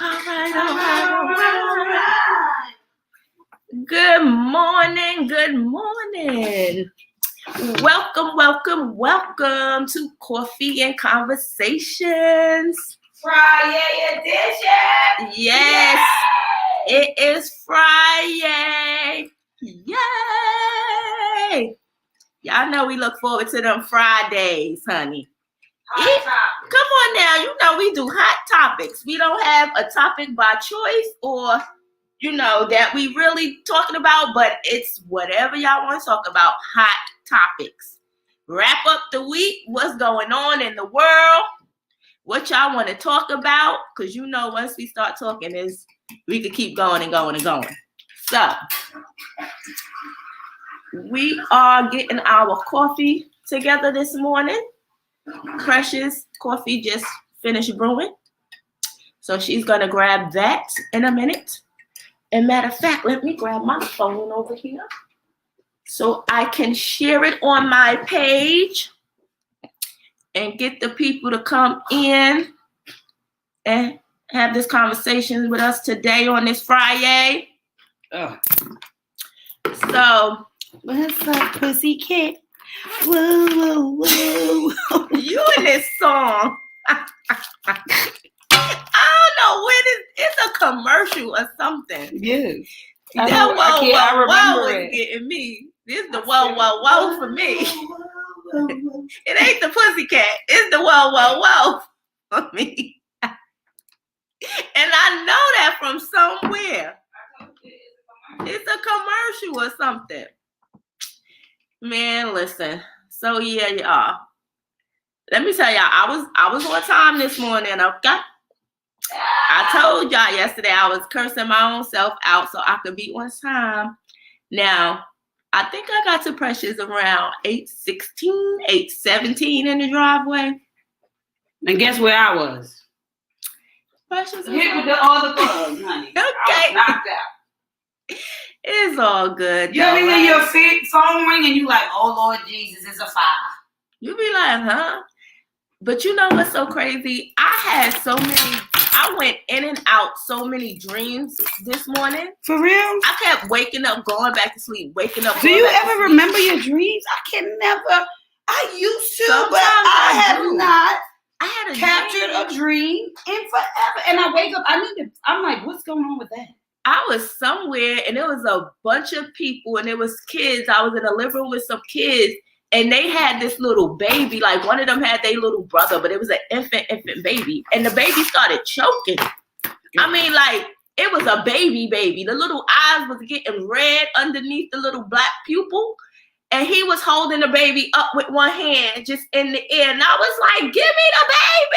All right. Good morning. Welcome to Coffee and Conversations. Friyay edition. Yes, yay! It is Friyay. Yay! Y'all know we look forward to them Fridays, honey. Come on now, you know we do hot topics. We don't have a topic by choice or, that we really talking about, but it's whatever y'all want to talk about, hot topics. Wrap up the week, what's going on in the world, what y'all want to talk about, because once we start talking, we could keep going and going and going. So, we are getting our coffee together this morning. Precious coffee just finished brewing, so she's gonna grab that in a minute. And matter of fact, let me grab my phone over here so I can share it on my page and get the people to come in and have this conversation with us today on this Friday. So, what's up, pussycat? Woo, woo, woo. You in this song. I don't know when it's a commercial or something. Yes. That whoa is getting me. This is the whoa for me. It ain't the pussycat. It's the whoa for me. And I know that from somewhere. It's a commercial or something. Man, listen. So yeah, y'all. Let me tell y'all, I was on time this morning. Okay. I told y'all yesterday I was cursing my own self out so I could be on time. Now, I think I got to Precious around 8:16, 8:17 in the driveway. And guess where I was? Precious hit with the other bugs, honey. Okay. I was knocked out. It's all good. You ever hear your phone ring and you like, oh Lord Jesus, it's a fire. You be like, huh? But you know what's so crazy? I went in and out so many dreams this morning. For real? I kept waking up, going back to sleep, waking up. Do you ever remember your dreams? I can never. I used to, but I have not. I had captured a dream in forever. And I wake up, I'm like, what's going on with that? I was somewhere and there was a bunch of people and there was kids. I was in a living room with some kids and they had this little baby. Like one of them had their little brother, but it was an infant baby. And the baby started choking. I mean, like it was a baby. The little eyes was getting red underneath the little black pupil. And he was holding the baby up with one hand just in the air. And I was like, give me the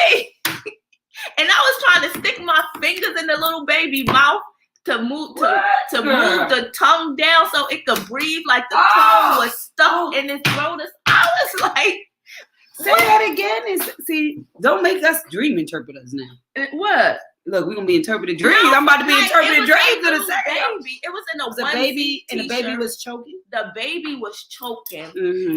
baby. And I was trying to stick my fingers in the little baby mouth to move the tongue down so it could breathe, like the tongue was stuck in his throat. I was like, say that again. Don't make us dream interpreters now. What? Look, we're gonna be interpreting dreams. I'm about to be interpreting dreams to the second. It was in a baby, and the baby was choking. The baby was choking,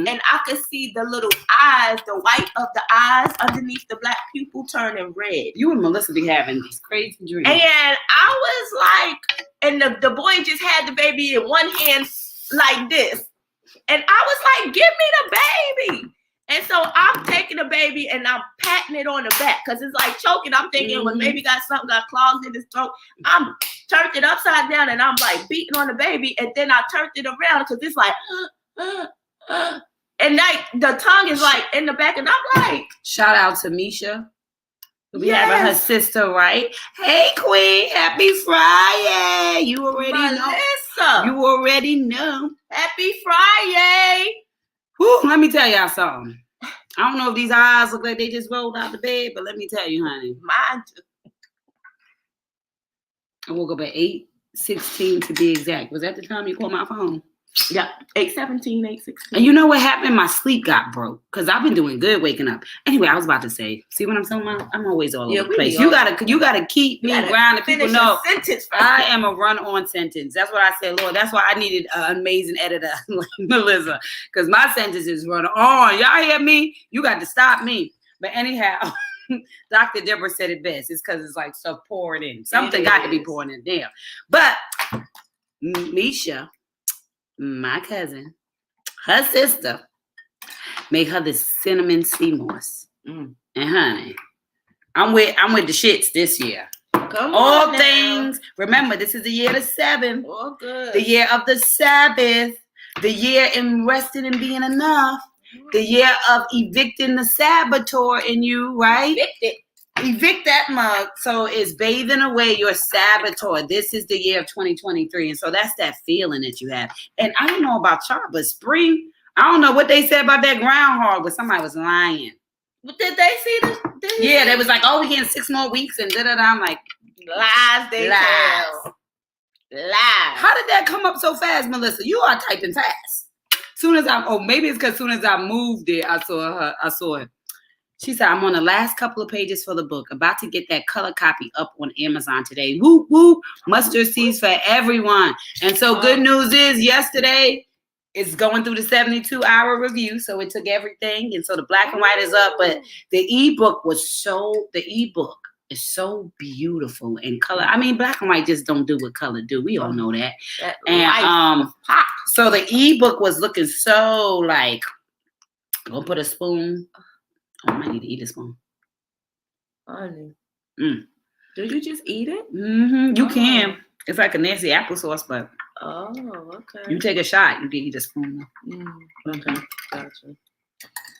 and I could see the little eyes, the white of the eyes underneath the black pupil turning red. You and Melissa be having these crazy dreams. And I was like, and the boy just had the baby in one hand like this, and I was like, "Give me the baby." And so I'm taking the baby and I'm patting it on the back because it's like choking. I'm thinking when baby got clogged in his throat. I'm turned it upside down and I'm like beating on the baby. And then I turned it around because it's like, and like the tongue is like in the back. And I'm like, shout out to Misha. We have her sister, right? Hey, Queen, happy Friday. You already know. You already know. Happy Friday. Whew, let me tell y'all something. I don't know if these eyes look like they just rolled out the bed, but let me tell you, honey. Mine too. I woke up at 8:16 to be exact. Was that the time you called my phone? Yeah, 8:17, 8:16. And you know what happened? My sleep got broke because I've been doing good waking up. Anyway, I was about to say, see what I'm saying? I'm always all over the place. You gotta keep me grounded. People know I am a run-on sentence. That's what I said, Lord. That's why I needed an amazing editor like Melissa, because my sentences run on. Y'all hear me? You got to stop me. But anyhow, Dr. Deborah said it best. It's because it's like stuff pouring in. Something got to be pouring in there. But Misha, my cousin, her sister, made her the cinnamon sea moss. And honey, I'm with the shits this year. Come all on things. Remember, this is the year of the 7th. Oh, good. The year of the Sabbath. The year in resting and being enough. The year of evicting the saboteur in you, right? Evict that mug. So it's bathing away your saboteur. This is the year of 2023. And so that's that feeling that you have. And I don't know about y'all, but spring, I don't know what they said about that groundhog, but somebody was lying. But did they see this? Yeah, they was like, oh, we getting 6 more weeks and da-da-da. I'm like, lies they tell. Lies. How did that come up so fast, Melissa? You are typing fast. Soon as maybe it's because soon as I moved it, I saw it. She said, I'm on the last couple of pages for the book. About to get that color copy up on Amazon today. Whoop, whoop. Mustard seeds for everyone. And so good news is yesterday it's going through the 72-hour review. So it took everything. And so the black and white is up. But the ebook is so beautiful in color. I mean, black and white just don't do what color do. We all know that. And so the ebook was looking so like, I'm gonna put a spoon. Oh, I might need to eat a spoon. Honey. Do you just eat it? Mm-hmm. You can. It's like a nasty applesauce, but okay. You take a shot, you can eat a spoon. Okay, gotcha.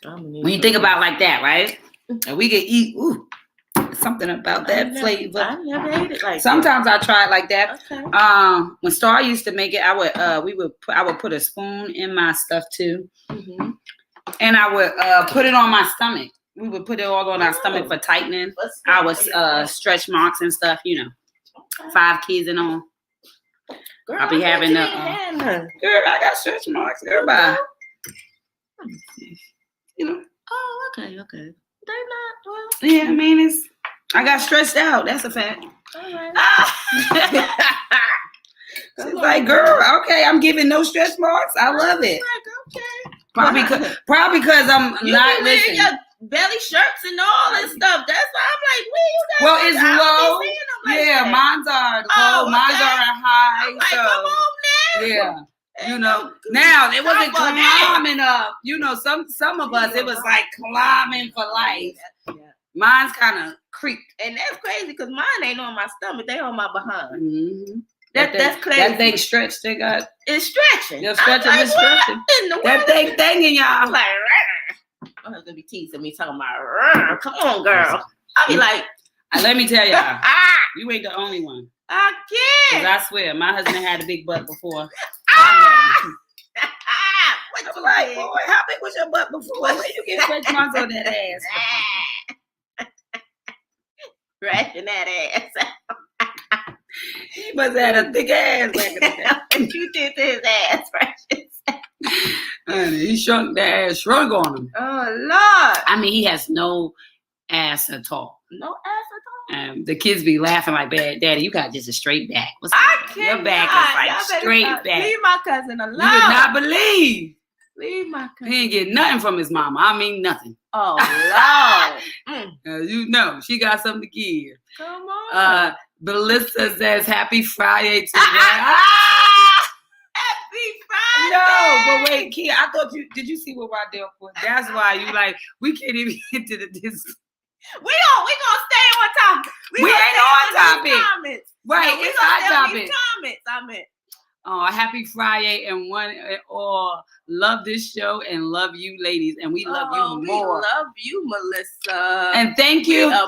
When you think about like that, right? And we can eat. Something about that flavor. I never ate it like Sometimes I try it like that. Okay. When Star used to make it, I would put a spoon in my stuff too. Mm-hmm. And I would put it on my stomach. We would put it all on our stomach for tightening. Our stretch marks and stuff, 5 kids and all. Girl, I'll be having girl, I got stretch marks. Girl, bye. Oh, okay. They're not, well. Yeah, I mean, I got stretched out. That's a fact. All right. She's like, girl, okay, I'm giving no stretch marks. I love it. Okay. Probably because I'm not listening. Your belly shirts and all this stuff. That's why I'm like, where you got? Well, it's low. Like mine's are low. Mine's are high. Like, come on Yeah. now. Now it wasn't climbing up. Some of us, it was like climbing for life. Yeah. Mine's kind of creeped. And that's crazy because mine ain't on my stomach. They on my behind. Mm-hmm. That's crazy. That thing stretched. They got. It's stretching. They're stretching. It's stretching. That thing thinging y'all. I'm like, I'm gonna be teasing me talking about. Come on, girl. I'll be like, let me tell y'all, you ain't the only one. I can't. 'Cause I swear, my husband had a big butt before. What I'm like, boy, how big was your butt before? Where you get stretch marks on that ass? Scratching that ass. He must have had a thick ass back in the day. And you did to his ass, precious. And he shrunk on him. Oh, Lord. I mean, he has no ass at all. No ass at all? The kids be laughing like, Daddy, you got just a straight back. I can't. Your back is like straight back. Leave my cousin alone. You would not believe. Leave my cousin. He ain't get nothing from his mama. I mean, nothing. Oh, Lord. She got something to give. Come on. Melissa says, Happy Friday to you. Happy Friday. No, but wait, Kia, I thought did you see what Rodell put? That's why you like, we can't even get to this. We gonna stay on topic. We ain't on topic. Right, no, it's our topic. Comments. Oh, happy Friday and one and all. Love this show and love you, ladies, and we love you more. We love you, Melissa. And thank you for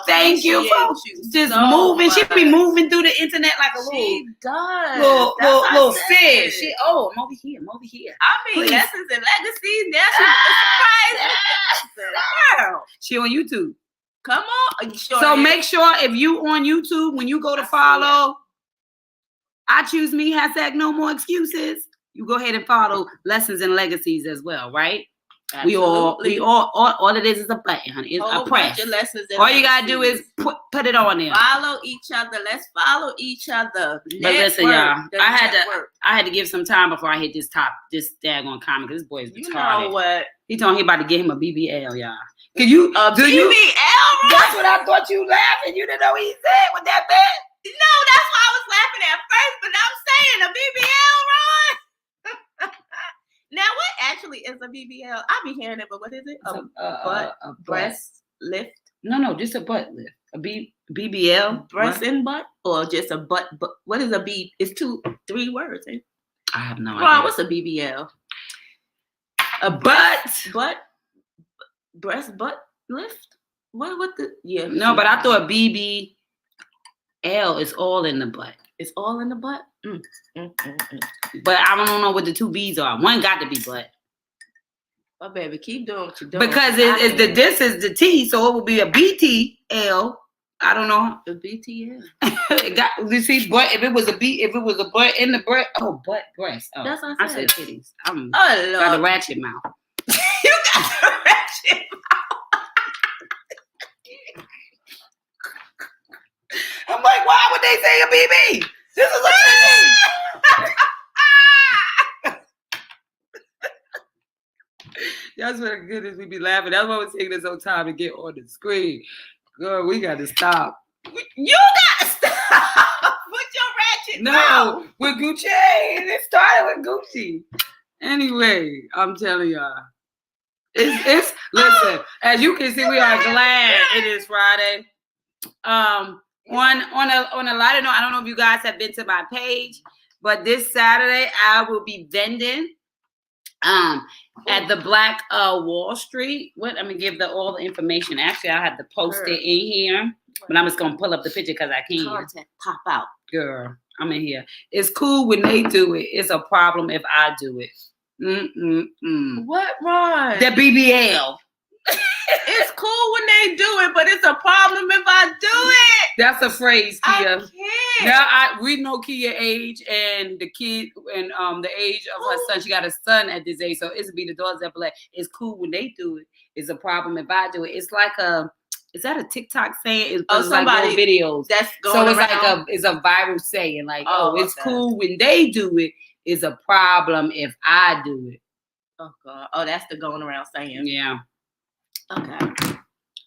just moving. She be moving through the internet like a she does. Little fish. I'm over here. I mean, lessons and legacies. Now she's surprised. Girl, she on YouTube. Come on. So make sure if you on YouTube, when you go to follow, I choose me, # no more excuses. You go ahead and follow Lessons and Legacies as well, right? Absolutely. All it is a button, honey. It's a press. All you gotta do is put it on there. Follow each other. Let's follow each other. But listen, y'all, I had to give some time before I hit this daggone comment. This boy is retarded. You know what? He told me he about to get him a BBL, y'all. Can you? BBL? That's what I thought you laughing. You didn't know what he said with that bad. No, that's why I was laughing at first. But I'm saying a BBL, Ron. Now, what actually is a BBL? I be hearing it, but what is it? A breast lift? No, just a butt lift. A BBL? Breast and butt? Or just a butt? What is a B? It's 3 words. Eh? I have no idea. Ron, what's a BBL? A breast butt lift? What the? Yeah. No, but I thought BBL is all in the butt. It's all in the butt? But I don't know what the 2 B's are. One got to be butt. Oh, baby, keep doing what you're doing. Because this is the T, so it will be a BTL. I don't know. The BTL. You see, butt. If it was a butt in the breast. Oh, butt, breast. Oh, that's what I said. Titties. Got a ratchet mouth. You got a ratchet mouth. I'm like, why would they say a BB? This is a titty. That's what good is we be laughing. That's why we're taking this whole time to get on the screen. Girl, we got to stop. You got to stop with your ratchet mouth. With Gucci. It started with Gucci. Anyway, I'm telling y'all. It's listen, as you can see, we are glad it is Friday. On a lighter note, I don't know if you guys have been to my page, but this Saturday I will be vending at the Black Wall Street. I'm gonna give all the information. Actually, I have to post it in here, but I'm just gonna pull up the picture because I can't. Content pop out, girl. I'm in here. It's cool when they do it. It's a problem if I do it. What, Ron? The BBL. It's cool when they do it, but it's a problem if I do it. That's a phrase, Kia. I can't. Now we know Kia age and the kid and the age of her son. She got a son at this age, so it's be the daughters that be like, it's cool when they do it. It's a problem if I do it. It's like is that a TikTok saying? It's somebody like videos that's going so it's around. Like it's a viral saying like, it's cool when they do it. It's a problem if I do it. Oh God! Oh, that's the going around saying. Yeah. Okay.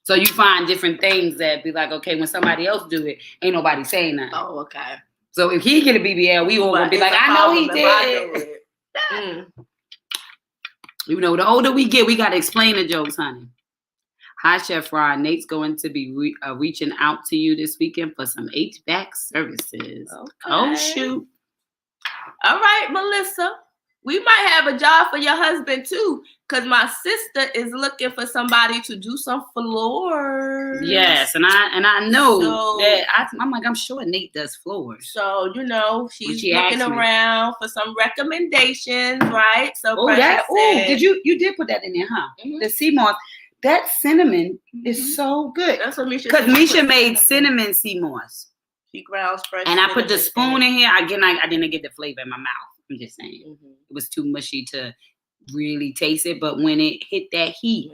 So you find different things that be like, okay, when somebody else do it, ain't nobody saying that. Oh, okay. So if he get a BBL, we all gonna be like, I know he did. You know, the older we get, we gotta explain the jokes, honey. Hi, Chef Ron. Nate's going to be reaching out to you this weekend for some HVAC services. Okay. Oh, shoot. All right, Melissa. We might have a job for your husband too, because my sister is looking for somebody to do some floors. Yes, and I know that I'm sure Nate does floors. So she's looking around for some recommendations, right? So did you did put that in there, huh? Mm-hmm. The sea moss, that cinnamon is so good. That's what Misha. Because Misha made cinnamon sea moss. She grounds fresh. And I put the spoon in here. I didn't get the flavor in my mouth. I'm just saying, it was too mushy to really taste it. But when it hit that heat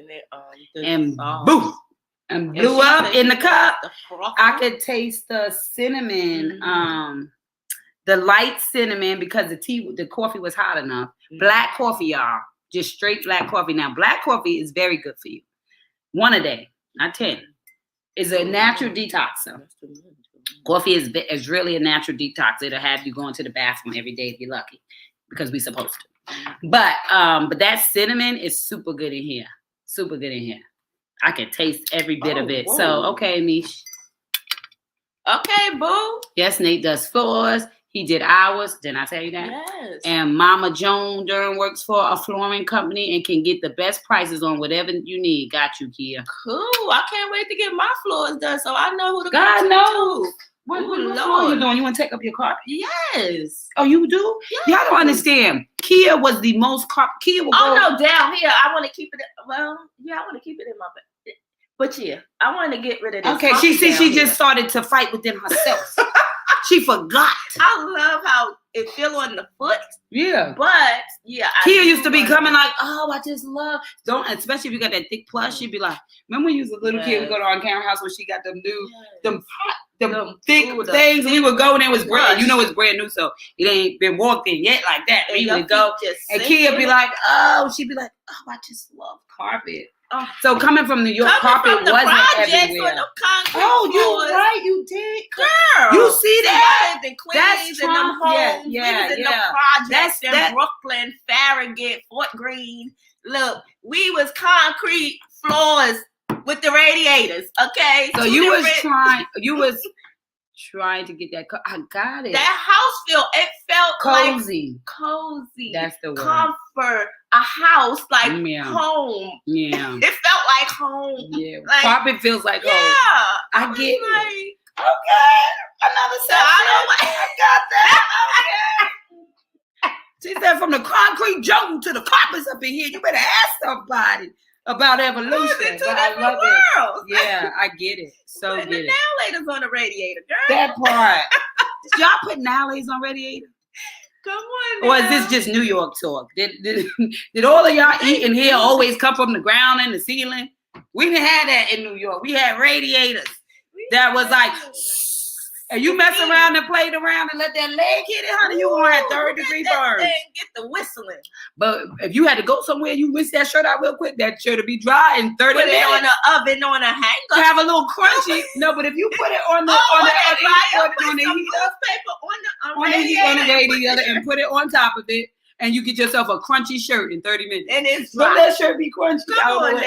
and boom, and blew up in the cup, I could taste the cinnamon, the light cinnamon because the coffee was hot enough. Black coffee, y'all, just straight black coffee. Now, black coffee is very good for you. 1 a day, not 10. It's a natural detoxer. Coffee is really a natural detox. It'll have you going to the bathroom every day if you're lucky, because we're supposed to. But that cinnamon is super good in here. Super good in here. I can taste every bit of it. Whoa. So, okay, Mish. Okay, boo. Yes, Nate does floors. He did ours. Didn't I tell you that? Yes. And Mama Joan Durham works for a flooring company and can get the best prices on whatever you need. Got you, Kia. Cool. I can't wait to get my floors done so I know who to God go knows. to. What are you doing? You want to take up your carpet? Yes. Oh, you do? Yes. Y'all don't understand. Kia was the most Kia will go. No, down here. I want to keep it. Well, yeah, I want to keep it in my bed. But yeah, I want to get rid of this. Okay, she just started to fight within herself. She forgot. I love how it feel on the foot. Yeah. But yeah. Kia used to be coming like, oh, I just love. Especially if you got that thick plush, she'd be like, remember when you was a little kid, we go to our camera house when she got them new, them thick things, and we would go and it was brand, it's brand new, so it ain't been walked in yet like that. We would go, and Kia be like, oh, she'd be like, oh, I just love carpet. So coming from New York, carpet wasn't everywhere. You're right. You did, girl. You see that? In Queens, in them homes. Yeah. We was in the projects in Brooklyn, Farragut, Fort Greene. Look, we was concrete floors with the radiators. Okay. So you was trying to get that. I got it. That house felt cozy. Like cozy. That's the word. Comfort. A house like home. Yeah. It felt like home. Yeah. Like, carpet feels like home. Yeah. I get it. Okay. Another session. I got that. Okay. She said from the concrete jungle to the carpets up in here, you better ask somebody about evolution. I love it. Yeah, I get it. So get it. The nail laters on the radiator, girl. That part. Did y'all put nail laters on radiator? Come on now. Or is this just New York talk? Did all of y'all eating here always come from the ground and the ceiling? We didn't have that in New York. We had radiators that was like, and you mess around and played around and let that leg hit it, honey, you gonna have third-degree burns. Get the whistling. But if you had to go somewhere, you rinse that shirt out real quick. That shirt will be dry in 30 minutes. Put it on the oven on a hanger. Have a little crunchy. No, but if you put it on the radiator and put it on top of it, and you get yourself a crunchy shirt in 30 minutes. And it's dry. Let that shirt be crunchy.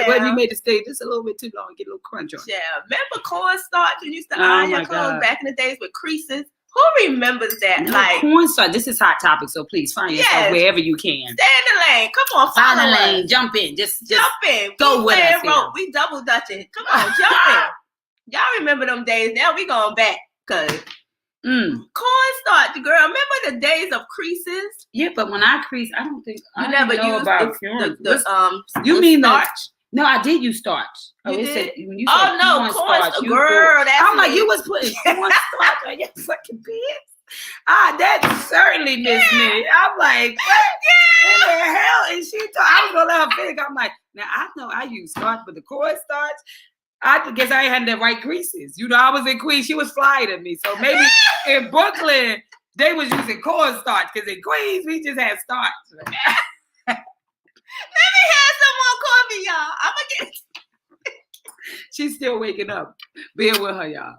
Whether you made it stay just a little bit too long, get a little crunch on it. Yeah, remember cornstarch? You used to iron your clothes back in the days with creases. Who remembers that? No, like cornstarch. This is hot topic, so please find yourself wherever you can. Stay in the lane. Come on, find the lane. Jump in. Just jump in. Go with us. We double dutching. Come on, jump in. Y'all remember them days? Now we going back, cause. Cornstarch, girl. Remember the days of creases? Yeah, but when I crease, I don't think you never used you mean starch? No, I did use starch. You did? When you said cornstarch, girl. I'm like, you was putting cornstarch on your fucking pants. That certainly missed me. I'm like, what in the hell? And she thought I was gonna let her finish. I'm like, now I know I use starch, but the cornstarch. I guess I ain't had the right greases. You know, I was in Queens. She was flyer than me. So maybe in Brooklyn, they was using cornstarch. Because in Queens, we just had starch. Let me have some more coffee, y'all. I'm going to get it. She's still waking up. Bear with her, y'all.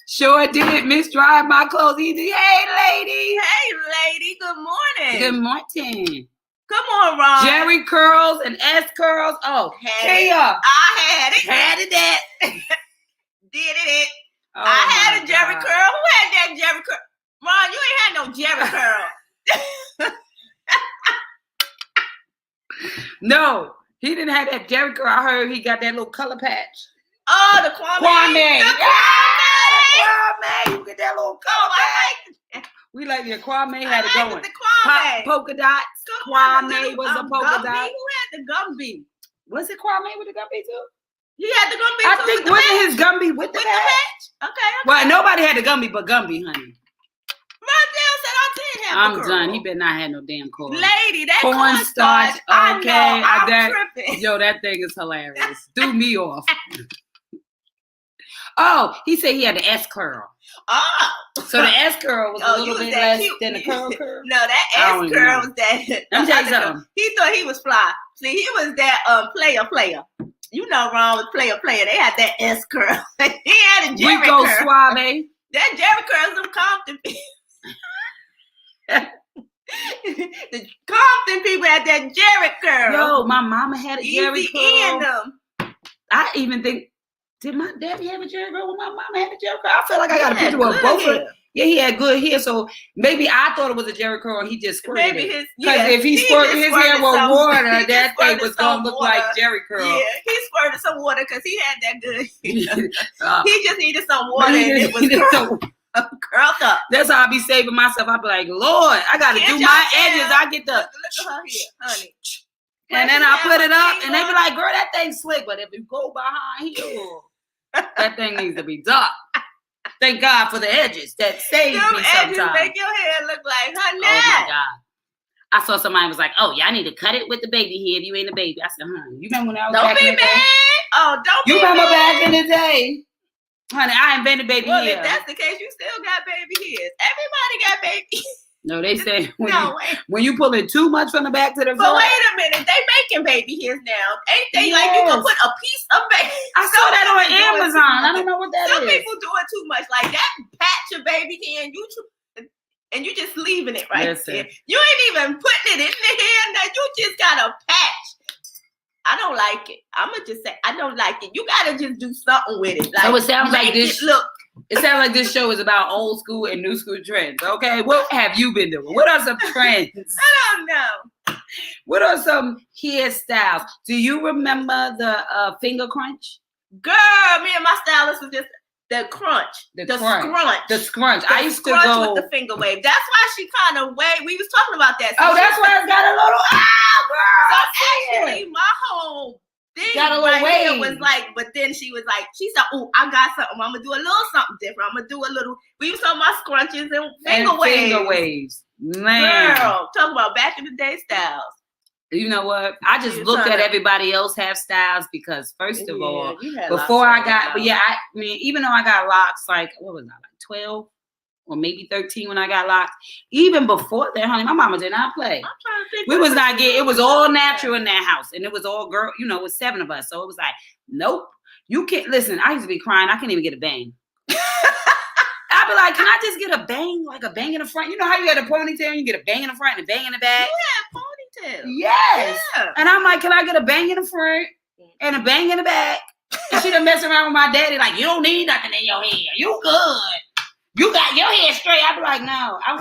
Sure did. Miss Drive my clothes easy. Hey, lady. Hey, lady. Good morning. Good morning. Come on, Ron. Jerry curls and S curls. Oh, Kia. I had it. Had it that. Did it. Oh, I had a Jerry curl. Who had that Jerry curl? Ron, you ain't had no Jerry curl. No, he didn't have that Jerry curl. I heard he got that little color patch. Oh, the Kwame. Kwame. You get that little color patch. We like the Kwame had it going. The Kwame. Polka dots. Kwame was a polka dot. Who had the Gumby? Was it Kwame with the Gumby too? He had the Gumby too. I think wasn't his Gumby with the patch? Okay. Well, nobody had the Gumby but Gumby, honey. Rondell said I did have I'm done. He better not have no damn corn. Lady, that cornstarch. Okay. I know, I'm tripping. Yo, that thing is hilarious. Threw me off. Oh, he said he had the S curl. Oh. So the S curl was a little bit less than the curl. No, that S curl was that. Let me tell you something. He thought he was fly. See, he was that player. You know, Ron was player. They had that S curl. He had a Jerry curl. Rico Suave. That Jerry curl is some Compton. The Compton people had that Jerry curl. Yo, my mama had a Jerry curl. Them. I even think. Did my daddy have a Jerry curl when my mama had a Jerry curl? I feel like I got a picture of both of them. Yeah, he had good hair, so maybe I thought it was a Jerry curl and he just squirted it. Because if he squirted his hair with water, that thing was going to look like Jerry curl. Yeah, he squirted some water because he had that good hair. He just needed some water and it was curled up. That's how I be saving myself. I be like, Lord, I got to do my edges. I get the... Look at her here, honey. And then I put it up and they be like, girl, that thing's slick. But if you go behind here, that thing needs to be dark. Thank God for the edges that saved me sometimes. Edges make your hair look like honey. Oh my God. I saw somebody was like, oh, y'all need to cut it with the baby hair if you ain't a baby. I said, honey, you remember when I was back in the day? Don't be mad. Oh, don't be mad. You remember back in the day? Honey, I invented baby hair. Well, if that's the case, you still got baby hairs. Everybody got baby. No, they say when you pull it too much from the back to the front. But wait a minute, they making baby hairs now. Ain't they like you can put a piece of baby? I saw that on Amazon. I don't know what that Some is. Some people doing too much. Like that patch of baby hair and you just leaving it right there. You ain't even putting it in the hair. Now you just got a patch. I don't like it. I'm gonna just say I don't like it. You gotta just do something with it. Like, so it sounds like this. It sounds like this show is about old school and new school trends. Okay, what have you been doing? What are some trends? I don't know. What are some hairstyles? Do you remember the finger crunch? Girl, me and my stylist was just the crunch. The scrunch. I used to go with the finger wave. That's why she kind of waved. We was talking about that. So that's why it's got a little girl. So actually, my whole thing got a little wave. Was like, but then she was like, she said, "Oh, I got something. I'm gonna do a little something different. I'm gonna do a little." We was talking about scrunches and finger waves. Man, girl, talking about back in the day styles. You know what? I just looked at everybody else have styles because first of all, before I got, I mean, even though I got locks, like what was I, like 12 or maybe 13 when I got locks. Even before that, honey, my mama did not play. I'm trying to think. We was not getting. It was all natural in that house, and it was all girl. You know, it was 7 of us, so it was like, nope, you can't. Listen, I used to be crying. I can't even get a bang. I'd be like, can I just get a bang, like a bang in the front? You know how you got a ponytail, you get a bang in the front and a bang in the back? You had a ponytail. Yes. Yeah. And I'm like, can I get a bang in the front and a bang in the back? And she done mess around with my daddy, like, you don't need nothing in your hair. You good. You got your hair straight. I'd be like, no, I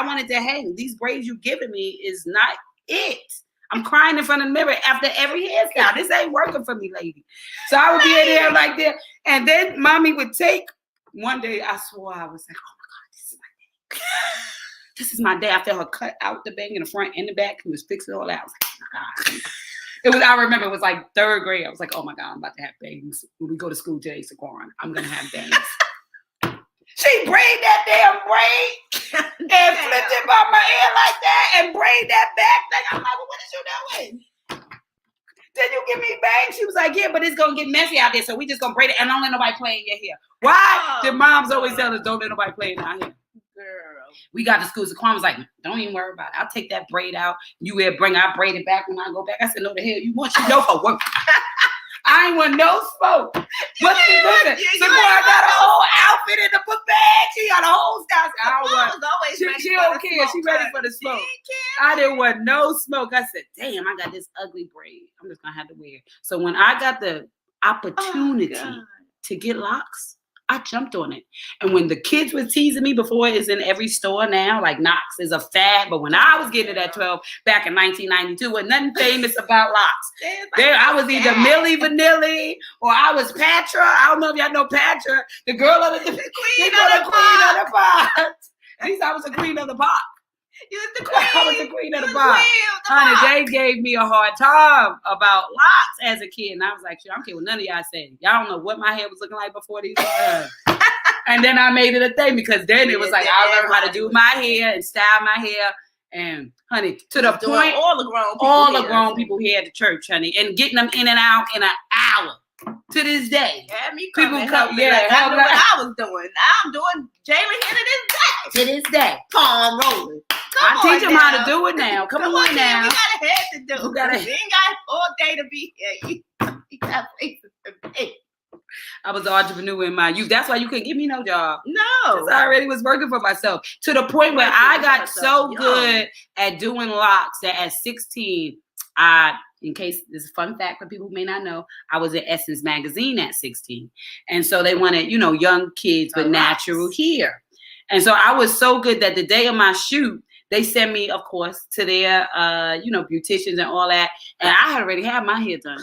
want it to hang. These braids you giving me is not it. I'm crying in front of the mirror after every hairstyle. This ain't working for me, lady. So I would be in there like that. And then mommy would take. One day I swore, I was like, oh my God, this is my day. This is my day. I felt her cut out the bang in the front and the back. He was fixing all that. I was like, oh my God. I remember it was like 3rd grade. I was like, oh my God, I'm about to have bangs. When we go to school today, Saquon, I'm going to have bangs. She braid that damn braid and flipped it by my ear like that and braid that back thing. I'm like, well, what is you doing? Then you give me bangs? She was like, yeah, but it's going to get messy out there, so we just going to braid it and don't let nobody play in your hair. Why? The moms always tell us, don't let nobody play in our hair. Girl. We got to school, so Quan was like, don't even worry about it. I'll take that braid out. I'll braid it back when I go back. I said, no, the hell you want? You know for work. I ain't want no smoke. But listen, so I got a whole outfit in the book bag. She got a whole style. She don't care. She ready for the smoke. I didn't want no smoke. I said, damn, I got this ugly braid. I'm just going to have to wear it. So when I got the opportunity to get locks, I jumped on it. And when the kids were teasing me before, it's in every store now, like Knox is a fad. But when I was getting it at 12 back in 1992, was nothing famous about locks. I was either Millie Vanilli or I was Patra. I don't know if y'all know Patra, the girl of the queen of the pot. At least I was the queen of the pot. You was the queen. I was the queen of the pot. Honey, they gave me a hard time about locks as a kid. And I was like, I don't care what none of y'all say. Y'all don't know what my hair was looking like before these. And then I made it a thing because then it was like, I learned how to do my hair and style my hair. And honey, to the point, all the grown people here at the church, honey, and getting them in and out in an hour. To this day, people come. Yeah, I knew what I was doing. Now I'm doing Jalen here to this day. Palm rolling. I teach them how to do it now. Come on now. We got a head to do. We ain't got all day to be here. You got places to be. I was an entrepreneur in my youth. That's why you couldn't give me no job. No. I already was working for myself. To the point where I got so good at doing locks that at 16, in case this is a fun fact for people who may not know, I was in Essence magazine at 16. And so they wanted, young kids with natural hair. And so I was so good that the day of my shoot, they sent me, of course, to their, beauticians and all that. And I had already had my hair done.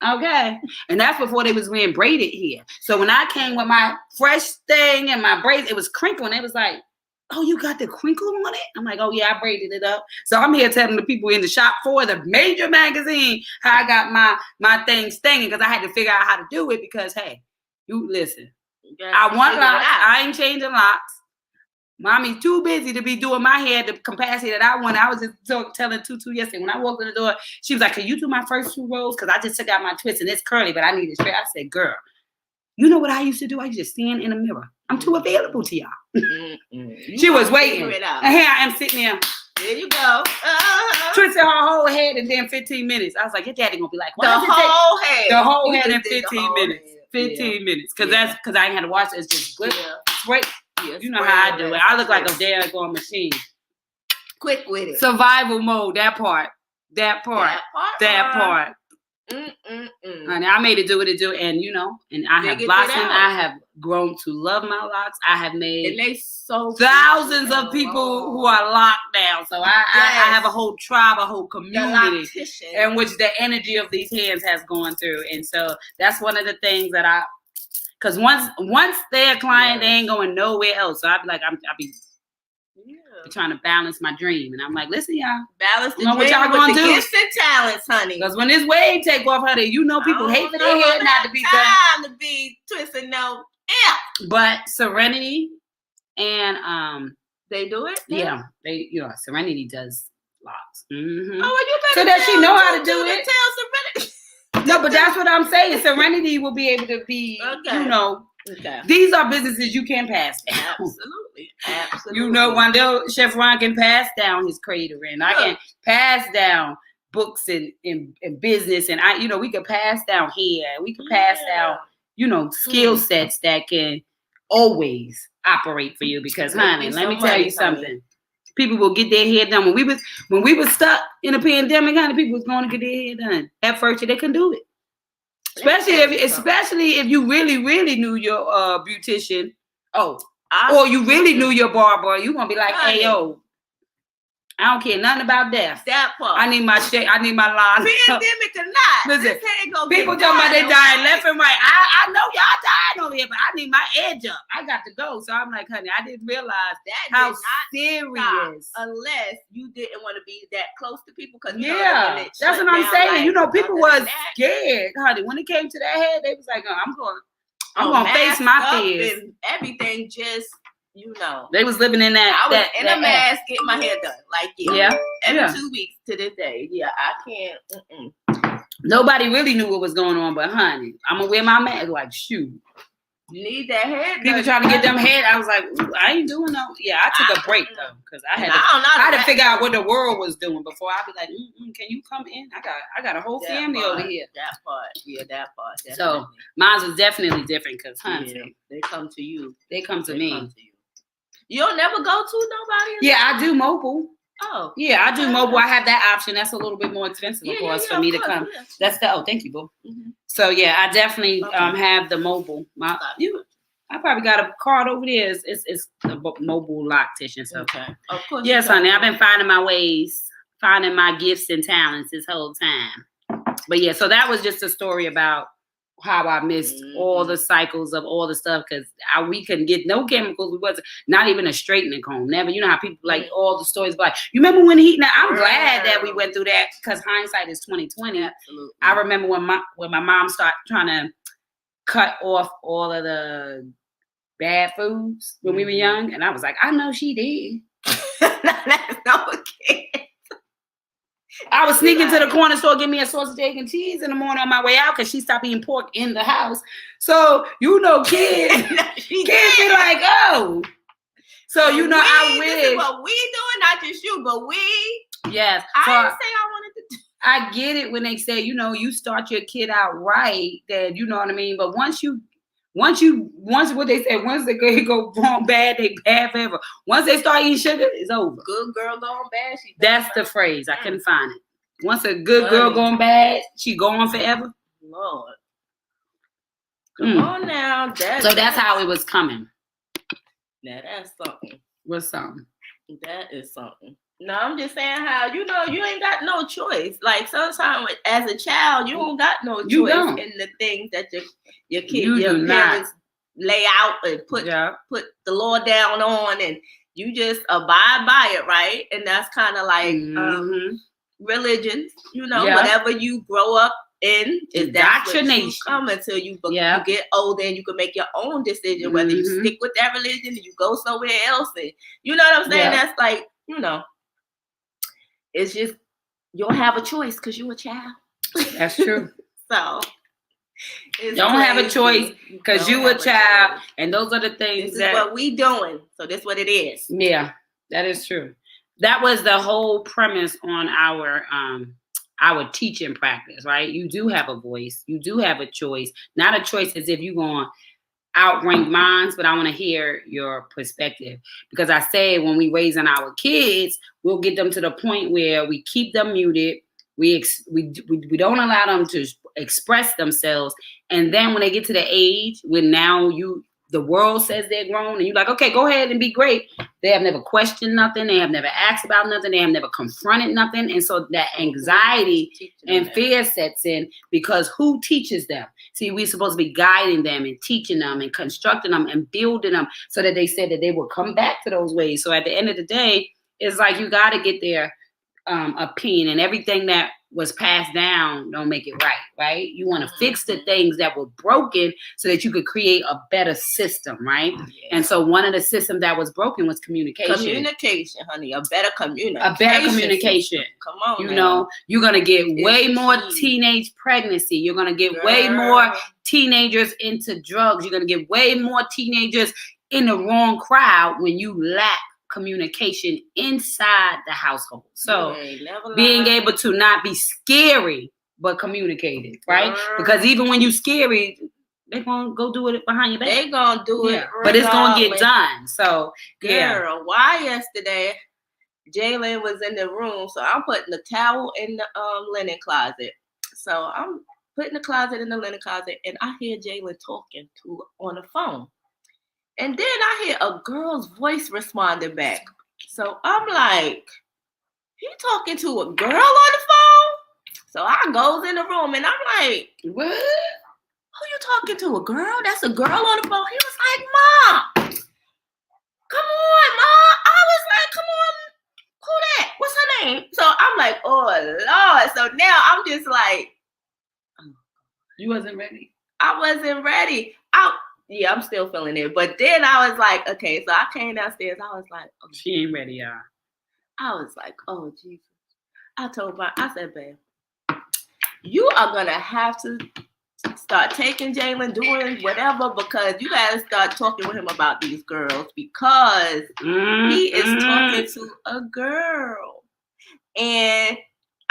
Okay. And that's before they was wearing braided hair. So when I came with my fresh thing and my braids, it was crinkling. It was like, oh, you got the crinkle on it? I'm like, oh, yeah, I braided it up. So I'm here telling the people in the shop for the major magazine how I got my thing stinging because I had to figure out how to do it because, hey, you listen. I want locks. I ain't changing locks. Mommy's too busy to be doing my hair the capacity that I want. I was just telling Tutu yesterday when I walked in the door, she was like, can you do my first 2 rows? Because I just took out my twist and it's curly, but I need it straight. I said, girl, you know what I used to do? I used to stand in the mirror I'm too available to y'all. She was waiting. And here I am sitting there. There you go. Twisting her whole head in then 15 minutes. I was like, your daddy gonna be like, the whole head. The whole head in 15 minutes. 15 minutes. Because I ain't had to watch it. It's just good. Great. You know how I do it. I look like a daggone machine. Quick with it. Survival mode. That part. Honey, I made it do what it do, and and I have blossomed. I have grown to love my locks. I have made thousands of people who are locked down. So I have a whole tribe, a whole community in which the energy of these hands has gone through, and so that's one of the things that because once they're a client, they ain't going nowhere else. So I'll be trying to balance my dream, and I'm like, listen, y'all, balance the dream what y'all gonna do? Gifts and talents, honey. Because when this wave take off, honey, people hate for their head not to be done. Time to be twisting no. Yeah. But Serenity and they do it. Yeah, they Serenity does locks. Mm-hmm. Oh, well, you better so that she know how to do it. Tell Serenity. No, but that's what I'm saying. Serenity will be able to be, these are businesses you can pass down. Absolutely. Wendell Chef Ron can pass down his catering. I can pass down books and business, and we can pass down hair. We can pass down, skill sets that can always operate for you. Because, honey, let me tell you something. People will get their hair done. When we was stuck in a pandemic, honey, people was going to get their hair done. At first, they couldn't do it. Especially if you really, really knew your beautician. Or you really knew your barber. You gonna be like, hey, yo, I don't care nothing about death. That part. I need my shit. I need my line. Pandemic or not. Listen, people talking about they dying left and right. I know y'all dying over here, but I need my edge up. I got to go. So I'm like, honey, I didn't realize how serious. Unless you didn't want to be that close to people. That's what I'm saying. People was scared, honey. When it came to that head, they was like, I'm going to face my fears. And everything just... They was living in that. I was in a mask, getting my hair done. Every 2 weeks to this day. I can't. Nobody really knew what was going on, but honey, I'm gonna wear my mask. Like, shoot, you need that hair. People trying to get them head. I was like, I ain't doing no. Yeah, I took a break though, because I had to figure out what the world was doing before I be like, can you come in? I got a whole family over here. That part, that part. Definitely. So mine was definitely different because honey, they come to you. They come to me. You'll never go to nobody? Yeah, I do mobile. Oh. Yeah, I do mobile. I have that option. That's a little bit more expensive, of course, for me to come. Yeah. That's thank you, boo. Mm-hmm. So, yeah, I definitely have the mobile. I probably got a card over there. It's the mobile loctician. So, of course. Yes, honey, I've been finding my ways, finding my gifts and talents this whole time. But, yeah, so that was just a story about how I missed all the cycles of all the stuff because we couldn't get no chemicals. We wasn't not even a straightening comb. Never. You know how people like all the stories like, you remember when Now I'm glad that we went through that because hindsight is 2020. Absolutely. I remember when my mom started trying to cut off all of the bad foods when we were young, and I was like, I know she did. That's not okay. I was sneaking to the corner store, get me a sausage, egg, and cheese in the morning on my way out because she stopped eating pork in the house. So, kids be like, oh. So, I wish. This is what we doing, not just you, but we. Yes. I didn't say I wanted to do. I get it when they say, you start your kid out right, then, you know what I mean? But once what they say, once they go wrong bad, they bad forever. Once they start eating sugar, it's over. Good girl going bad. That's the phrase. I couldn't find it. Once a good girl going bad, she going forever. Lord. Come on now. So that's how it was coming. Now that's something. What's something? That is something. No, I'm just saying how, you ain't got no choice. Like sometimes as a child, you don't got no choice in the things that your kids, your parents lay out and put the law down on, and you just abide by it, right? And that's kind of like religion, whatever you grow up in, indoctrination. Come until you get older and you can make your own decision whether you stick with that religion or you go somewhere else. And you know what I'm saying? That's like, it's just you don't have a choice because you're a child. That's true. So Don't have a choice because you a child, and those are the things this is what we doing. So that's what it is. Yeah, that is true. That was the whole premise on our teaching practice, right? You do have a voice. You do have a choice. Not a choice as if you're going to outrank mine, but I want to hear your perspective. Because I say when we raising our kids, we'll get them to the point where we keep them muted. We don't allow them to express themselves. And then when they get to the age when now the world says they're grown and you're like, okay, go ahead and be great. They have never questioned nothing. They have never asked about nothing. They have never confronted nothing. And so that anxiety and fear sets in because who teaches them? See, we're supposed to be guiding them and teaching them and constructing them and building them so that they said that they will come back to those ways. So at the end of the day, it's like you got to get their opinion, and everything that was passed down don't make it right? You want to fix the things that were broken so that you could create a better system, right? Yeah. And so one of the systems that was broken was communication. Communication, honey, a better communication. A better communication. Come on, you know, you're going to get way more teenage pregnancy. You're going to get way more teenagers into drugs. You're going to get way more teenagers in the wrong crowd when you lack communication inside the household. So being able to not be scary but communicated, right? Because even when you scary, they're gonna go do it behind your back. They're gonna do it, but it's gonna get done. So girl, why yesterday Jalen was in the room, so I'm putting the towel in the linen closet. So I'm putting the closet in the linen closet, and I hear Jalen talking on the phone. And then I hear a girl's voice responding back. So I'm like, he talking to a girl on the phone? So I goes in the room and I'm like, what? Who you talking to? A girl? That's a girl on the phone. He was like, Mom, come on, Mom. I was like, come on. Who that? What's her name? So I'm like, oh, Lord. So now I'm just like. You wasn't ready? I wasn't ready. Yeah, I'm still feeling it. But then I was like, okay, so I came downstairs. I was like, oh, she ain't ready, y'all. I was like, oh, Jesus. I said, babe, you are going to have to start taking Jalen, doing whatever, because you got to start talking with him about these girls because he is talking to a girl. And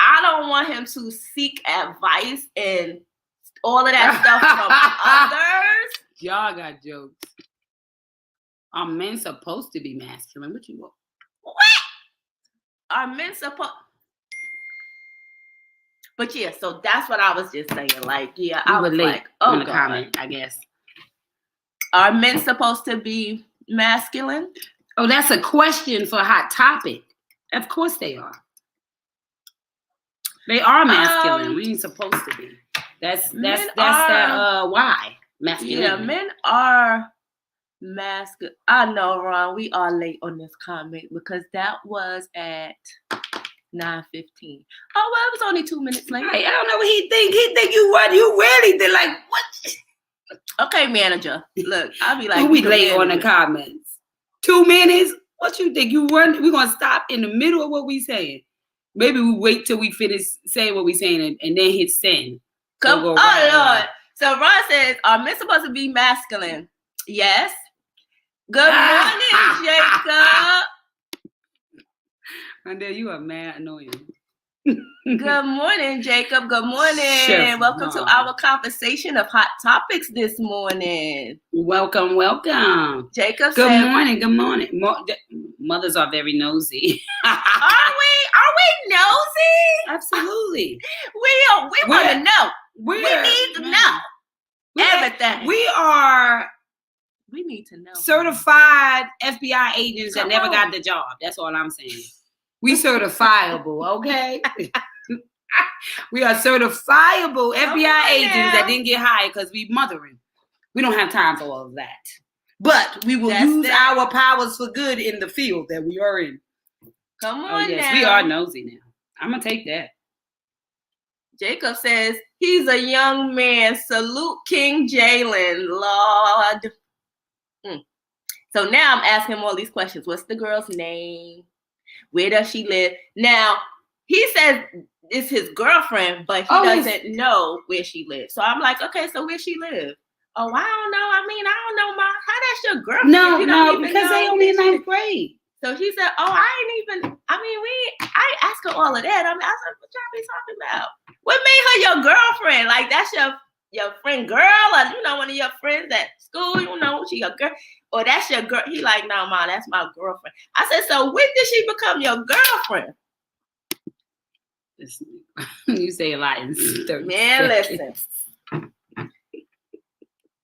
I don't want him to seek advice and all of that stuff from others. Y'all got jokes. Are men supposed to be masculine? What you want? What? Are men supposed? But yeah, so that's what I was just saying. Like, yeah, I was like, oh, in the comment, I guess. Are men supposed to be masculine? Oh, that's a question for a hot topic. Of course they are. They are masculine. We ain't supposed to be. That's why. Masculine. Yeah, men are masculine. I know, Ron, we are late on this comment because that was at 9:15. Oh, well, it was only 2 minutes late. I don't know what he think. He think you really did. Like, what? Okay, manager. Look, I'll be like, we late on the comments. 2 minutes? What you think? You run? We're going to stop in the middle of what we saying. Maybe we wait till we finish saying what we saying and then hit send. Come on, Lord. So Ron says, are men supposed to be masculine? Yes. Good morning, Jacob. And there you are mad annoying. Good morning, Jacob. Good morning. Chef, welcome to our conversation of hot topics this morning. Welcome. Jacob Good morning. Mothers are very nosy. Are we nosy? Absolutely. We want to know. We need to know everything. We need to know. Certified FBI agents that never got the job. That's all I'm saying. We certifiable, okay? We are certifiable FBI agents that didn't get hired because we mothering. We don't have time for all of that. But we will use our powers for good in the field that we are in. Come on now. We are nosy now. I'm going to take that. Jacob says, he's a young man. Salute King Jalen, Lord. So now I'm asking him all these questions. What's the girl's name? Where does she live? Now, he says it's his girlfriend, but he doesn't know where she lives. So I'm like, okay, so where she live? Oh, I don't know. I mean, I don't know, Ma. How that's your girlfriend? No, because they only in 9th grade. So she said, oh, I asked her all of that. I said, what y'all be talking about? What made her your girlfriend? Like, that's your friend girl, or, one of your friends at school, she your girl, or that's your girl. He like, no, Ma, that's my girlfriend. I said, so when did she become your girlfriend? You say a lot in 30 Man, seconds. listen.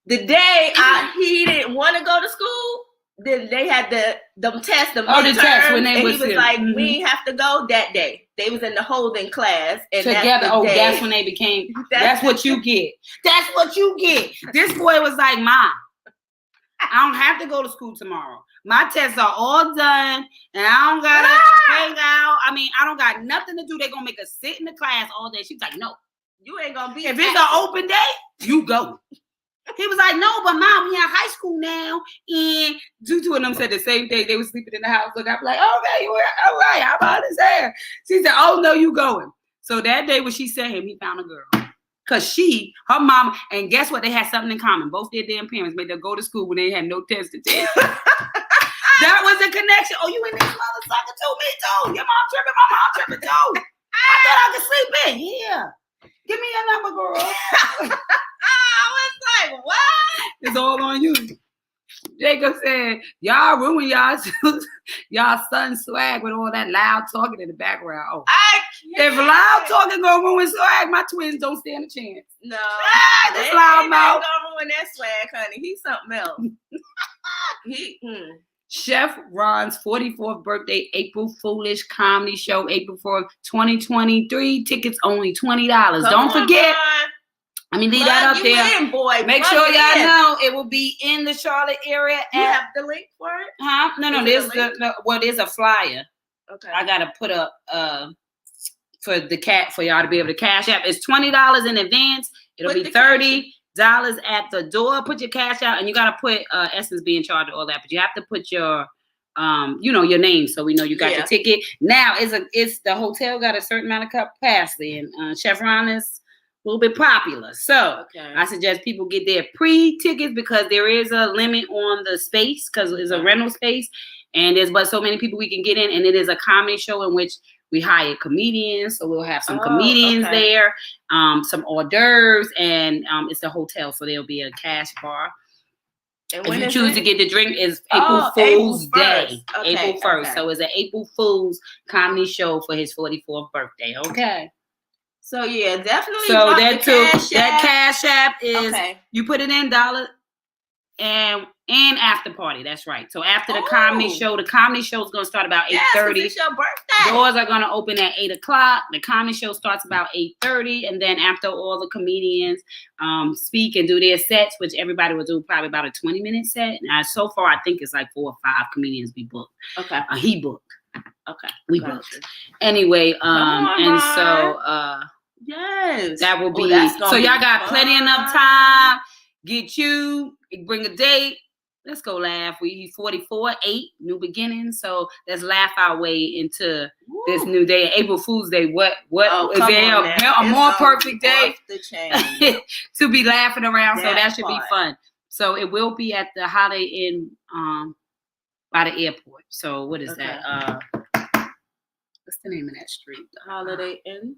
The day he didn't want to go to school, then they had them tests, the test when they and was he was here. like, we ain't have to go that day. They was in the holding class. And together. That's when they became, that's what you get. That's what you get. This boy was like, Mom, I don't have to go to school tomorrow. My tests are all done, and I don't gotta hang out. I mean, I don't got nothing to do. They're gonna make us sit in the class all day. She's like, no. You ain't gonna be. If it's an open day, you go. He was like, no, but Mom, we in high school now. And Tutu and them said the same thing. They were sleeping in the house. Look, I'm like, okay, you were all right. How about his hair? She said, oh, no, you going. So that day when she said him, he found a girl. Because her mom, and guess what? They had something in common. Both their damn parents made them go to school when they had no test to take. That was a connection. Oh, you in this motherfucker too? Me too. Your mom tripping, my mom tripping too. I thought I could sleep in. Yeah. Give me your number, girl. I was like, what? It's all on you. Jacob said, y'all ruin y'all son's swag with all that loud talking in the background. Oh. If loud talking gonna ruin swag, my twins don't stand a chance. No. This loud mouth. Gonna ruin that swag, honey. He's something else. Chef Ron's 44th birthday, April Foolish comedy show, April 4th, 2023. Tickets only $20. Don't forget. Ron. Let me leave that up there. In, boy. Make sure y'all know it will be in the Charlotte area. You have the link for it? Huh? No. There's a flyer. Okay. I gotta put up for y'all to be able to cash app. It's $20 in advance. It'll be $30 at the door. Put your cash out, and you gotta put Essence be in charge of all that. But you have to put your your name, so we know you got your ticket. Now it's the hotel got a certain amount of capacity, and Chef Ron is a little bit popular. So I suggest people get their pre-tickets because there is a limit on the space because it's a rental space and there's but so many people we can get in, and it is a comedy show in which we hire comedians. So we'll have some comedians there, some hors d'oeuvres, and it's a hotel. So there'll be a cash bar. And if you choose to get the drink, is April Fool's Day. April 1st. So it's an April Fool's comedy show for his 44th birthday. Okay. So yeah, definitely. So that cash app is you put it in dollar and after party. That's right. So after the comedy show is gonna start about 8:30. It's your birthday. Doors are gonna open at 8 o'clock. The comedy show starts about 8:30, and then after all the comedians speak and do their sets, which everybody will do probably about a 20-minute set. Now so far I think it's like 4 or 5 comedians we booked. Okay. He booked. Okay. We booked. Anyway, yes, that will be so y'all got plenty enough time. Bring a date. Let's go laugh. We 44, 8, new beginnings. So let's laugh our way into this new day. April Fool's Day. What is there a more perfect day to be laughing around? So that should be fun. So it will be at the Holiday Inn by the airport. So what is that? What's the name of that street? The Holiday Inn.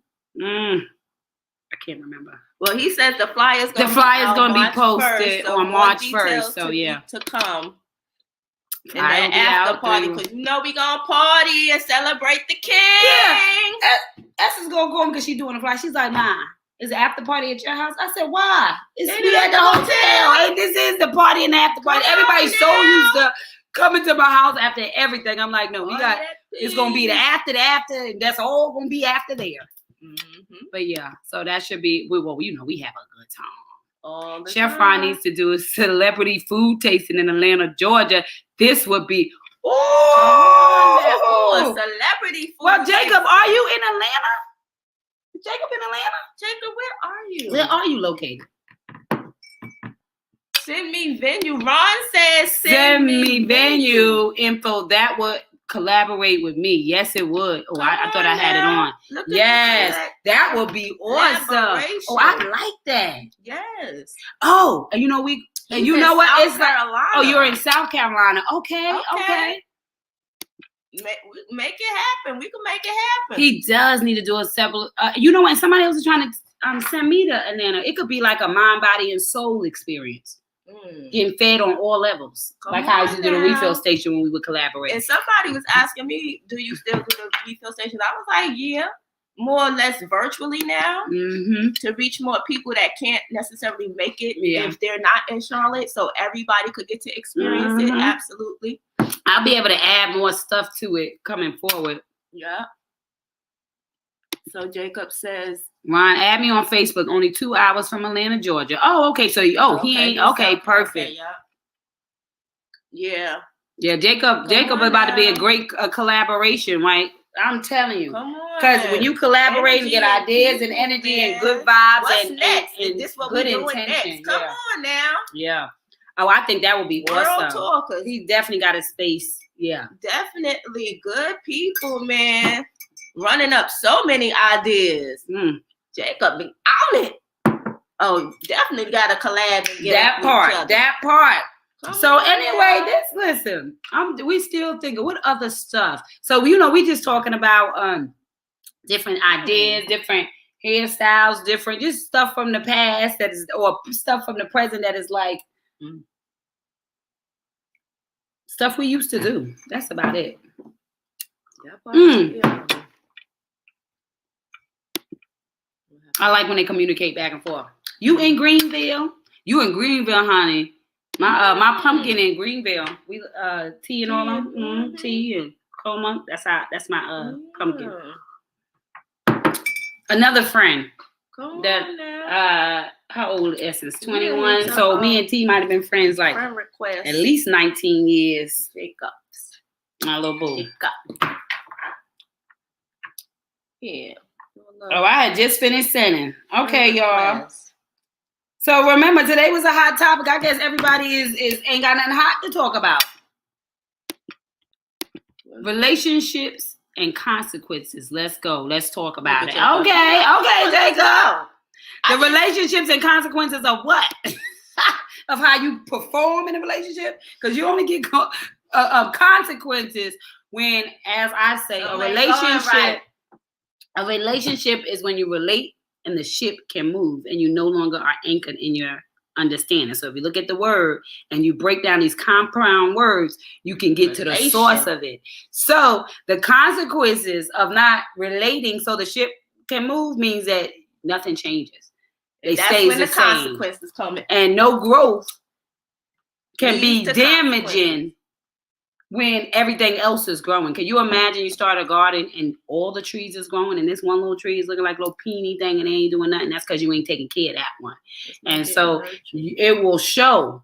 I can't remember. Well, he says the flyer's going to be posted on March 1st. So to come. And then after party, because we gonna party and celebrate the king. Yeah. Essence gonna go because she's doing the fly. She's like, Mom, is the after party at your house? I said, why? It's at the hotel. And this is the party and the after party. Everybody's so used to coming to my house after everything. I'm like, no, it's gonna be the after, and that's all gonna be after there. Mm-hmm. But yeah, so that should be we have a good time. Chef Ron needs to do a celebrity food tasting in Atlanta, Georgia. This would be a celebrity food. Well, Jacob, are you in Atlanta? Jacob in Atlanta? Jacob, where are you? Where are you located? Send me venue. Ron says send me venue info. That would collaborate with me? Yes, it would. Oh, I thought I had it on. Yes, that would be awesome. Oh, I like that. Yes. Oh, and you know and you know what? It's Carolina. Oh, you're in South Carolina. Okay. Make it happen. We can make it happen. He does need to do a several. You know what? Somebody else is trying to send me to Atlanta. It could be like a mind, body, and soul experience. Getting fed on all levels. Like how I used to do the refill station when we would collaborate. And somebody was asking me, do you still do the refill station? I was like, yeah, more or less virtually now to reach more people that can't necessarily make it if they're not in Charlotte. So everybody could get to experience it. Absolutely. I'll be able to add more stuff to it coming forward. Yeah. So Jacob says, Ron, add me on Facebook. Only 2 hours from Atlanta, Georgia. Oh, okay. So, he ain't okay. Perfect. Okay, yeah. Jacob is about to be a great collaboration, right? I'm telling you. Come on. Because when you collaborate and get ideas and energy and good vibes and this what good we're doing intention. Next. Come on now. Yeah. Oh, I think that would be awesome. World talkers. He definitely got a space. Yeah. Definitely good people, man. Running up so many ideas. Jacob be on it. Oh, definitely got to collab and get that part. So anyway, listen. We still thinking what other stuff. So we just talking about different ideas, different hairstyles, different just stuff from the past that is, or stuff from the present that is like stuff we used to do. That's about it. I like when they communicate back and forth. You in Greenville? You in Greenville, honey? My pumpkin in Greenville. We tea and all them. Tea and coma. That's my pumpkin. Another friend. How old is Essence? 21. So me and T might have been friends like at least 19 years. Jacobs. My little boo. Yeah. Oh, I had just finished sending. Okay, y'all. So remember, today was a hot topic. I guess everybody is ain't got nothing hot to talk about. Relationships and consequences. Let's go. Let's talk about it. Okay, Jacob. The relationships and consequences of what? Of how you perform in a relationship? Because you only get consequences when, as I say, a relationship. A relationship is when you relate and the ship can move and you no longer are anchored in your understanding. So if you look at the word and you break down these compound words, you can get to the source of it. So the consequences of not relating so the ship can move means that nothing changes. It stays the same. Consequences come in. And no growth can be damaging when everything else is growing. Can you imagine you start a garden and all the trees is growing and this one little tree is looking like a little peony thing and they ain't doing nothing? That's because you ain't taking care of that one. And so it will show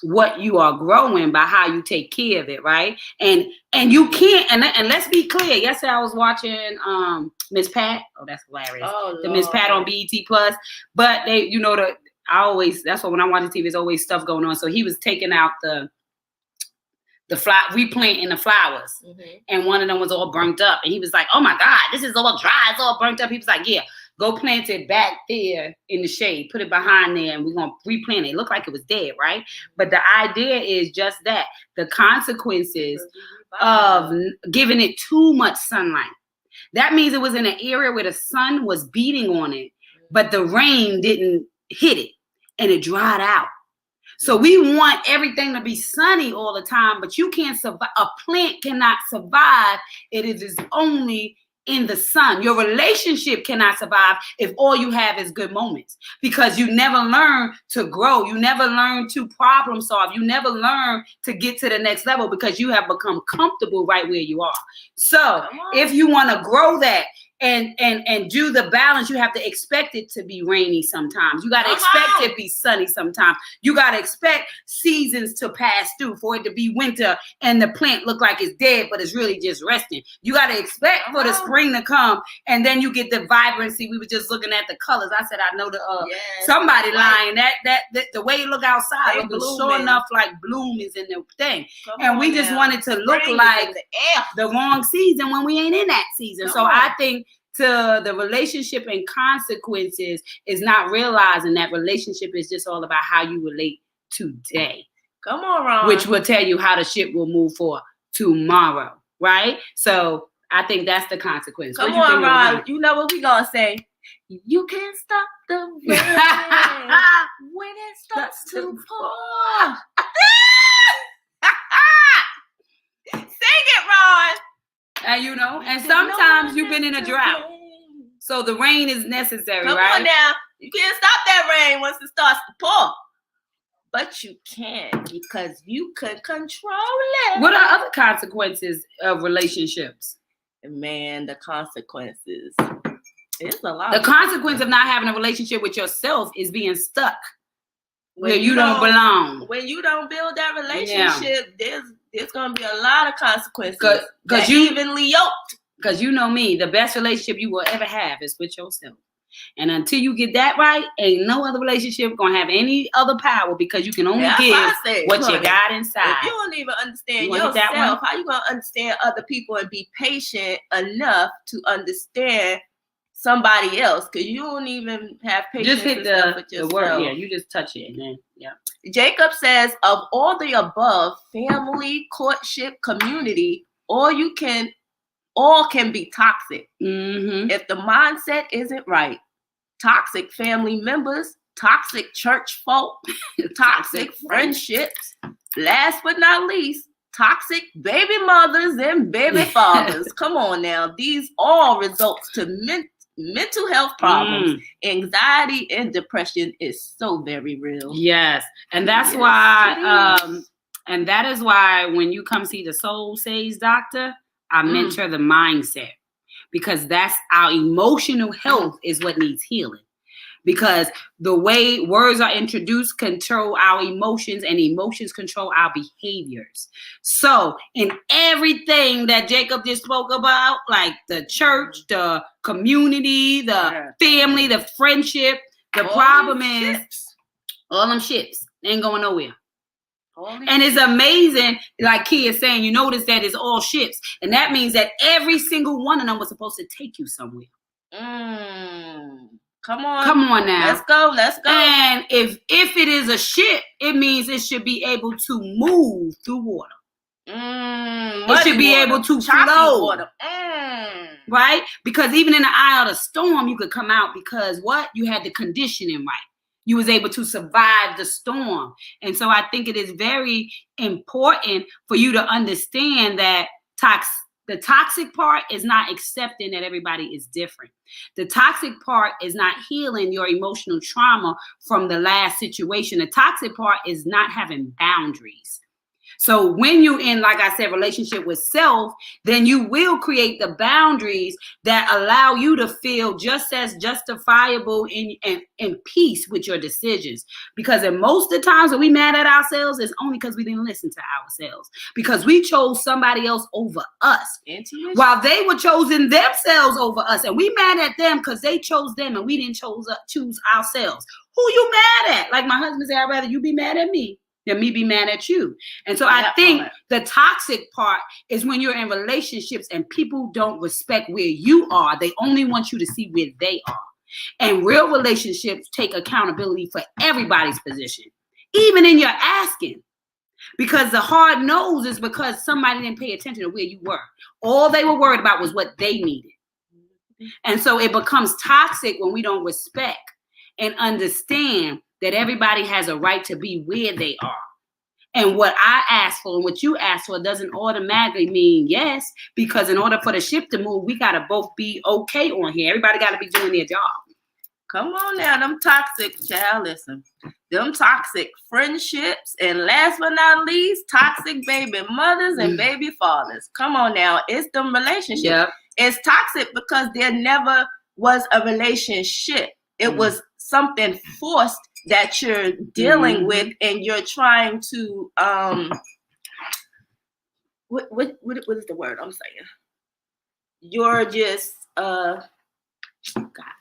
what you are growing by how you take care of it, right? And you can't, and let's be clear. Yesterday I was watching Miss Pat. Oh, that's hilarious. The Miss Pat on BET Plus. But they, that's why when I watch the TV, there's always stuff going on. So he was taking out the replanting the flowers. And one of them was all burnt up. And he was like, oh my God, this is all dry. It's all burnt up. He was like, yeah, go plant it back there in the shade. Put it behind there and we're going to replant it. It looked like it was dead, right? But the idea is just that. The consequences of giving it too much sunlight. That means it was in an area where the sun was beating on it, but the rain didn't hit it and it dried out. So we want everything to be sunny all the time, but you can't survive. A plant cannot survive if it is only in the sun. Your relationship cannot survive if all you have is good moments, because you never learn to grow. You never learn to problem solve. You never learn to get to the next level because you have become comfortable right where you are. So if you want to grow that, and do the balance, you have to expect it to be rainy sometimes. You got to expect it to be sunny sometimes. You got to expect seasons to pass through for it to be winter and the plant look like it's dead, but it's really just resting. You got to expect for the spring to come, and then you get the vibrancy. We were just looking at the colors. I said, I know somebody lying. That the way you look outside, it was sure enough like bloom is in the thing. And we just wanted to look like the wrong season when we ain't in that season. So I think to the relationship and consequences is not realizing that relationship is just all about how you relate today. Come on, Ron. Which will tell you how the ship will move for tomorrow, right? So I think that's the consequence. Come on, Ron. You know what we gonna say? You can't stop the rain when it starts to pour. Sing it, Ron. And and sometimes you've been in a drought. So the rain is necessary, right? Come on now. You can't stop that rain once it starts to pour. But you can, because you can control it. What are other consequences of relationships? Man, the consequences. It's a lot. The consequence of not having a relationship with yourself is being stuck where you don't belong. When you don't build that relationship, there's going to be a lot of consequences. Because you evenly yoked. Because you know me, the best relationship you will ever have is with yourself. And until you get that right, ain't no other relationship going to have any other power, because you can only give what you got inside. If you don't even understand yourself, how you going to understand other people and be patient enough to understand somebody else? Because you don't even have patience. Just hit the word. Yeah, you just touch it. And then, Jacob says, of all the above, family, courtship, community, all can be toxic. Mm-hmm. If the mindset isn't right, toxic family members, toxic church folk, toxic friendships, last but not least, toxic baby mothers and baby fathers. Come on now. These all results to mental health problems. Anxiety and depression is so very real. Yes. And that's why, and that is why when you come see the Soul Sage doctor, I mentor the mindset, because that's our emotional health is what needs healing. Because the way words are introduced control our emotions, and emotions control our behaviors. So in everything that Jacob just spoke about, like the church, the community, the family, the friendship, the problem is all them ships ain't going nowhere. And it's amazing, like Key is saying, you notice that it's all ships. And that means that every single one of them was supposed to take you somewhere. Come on now. Let's go. And if it is a ship, it means it should be able to move through water. It should be able to flow. Right? Because even in the eye of the storm, you could come out because you had the conditioning right. You was able to survive the storm. And so I think it is very important for you to understand that the toxic part is not accepting that everybody is different. The toxic part is not healing your emotional trauma from the last situation. The toxic part is not having boundaries. So when you're in, like I said, relationship with self, then you will create the boundaries that allow you to feel just as justifiable in peace with your decisions. Because in most of the times when we mad at ourselves, it's only because we didn't listen to ourselves. Because we chose somebody else over us. Intuition. While they were choosing themselves over us. And we mad at them because they chose them and we didn't choose ourselves. Who you mad at? Like my husband said, I'd rather you be mad at me than me be mad at you. And so I think the toxic part is when you're in relationships and people don't respect where you are. They only want you to see where they are. And real relationships take accountability for everybody's position, even in your asking. Because the hard nose is because somebody didn't pay attention to where you were. All they were worried about was what they needed. And so it becomes toxic when we don't respect and understand that everybody has a right to be where they are. And what I ask for and what you ask for doesn't automatically mean yes, because in order for the ship to move, we got to both be okay on here. Everybody got to be doing their job. Come on now, them toxic, child, listen. Them toxic friendships, and last but not least, toxic baby mothers and baby fathers. Come on now, it's them relationships. Yep. It's toxic because there never was a relationship. It was something forced that you're dealing with, and you're trying to what is the word I'm saying? You're just God.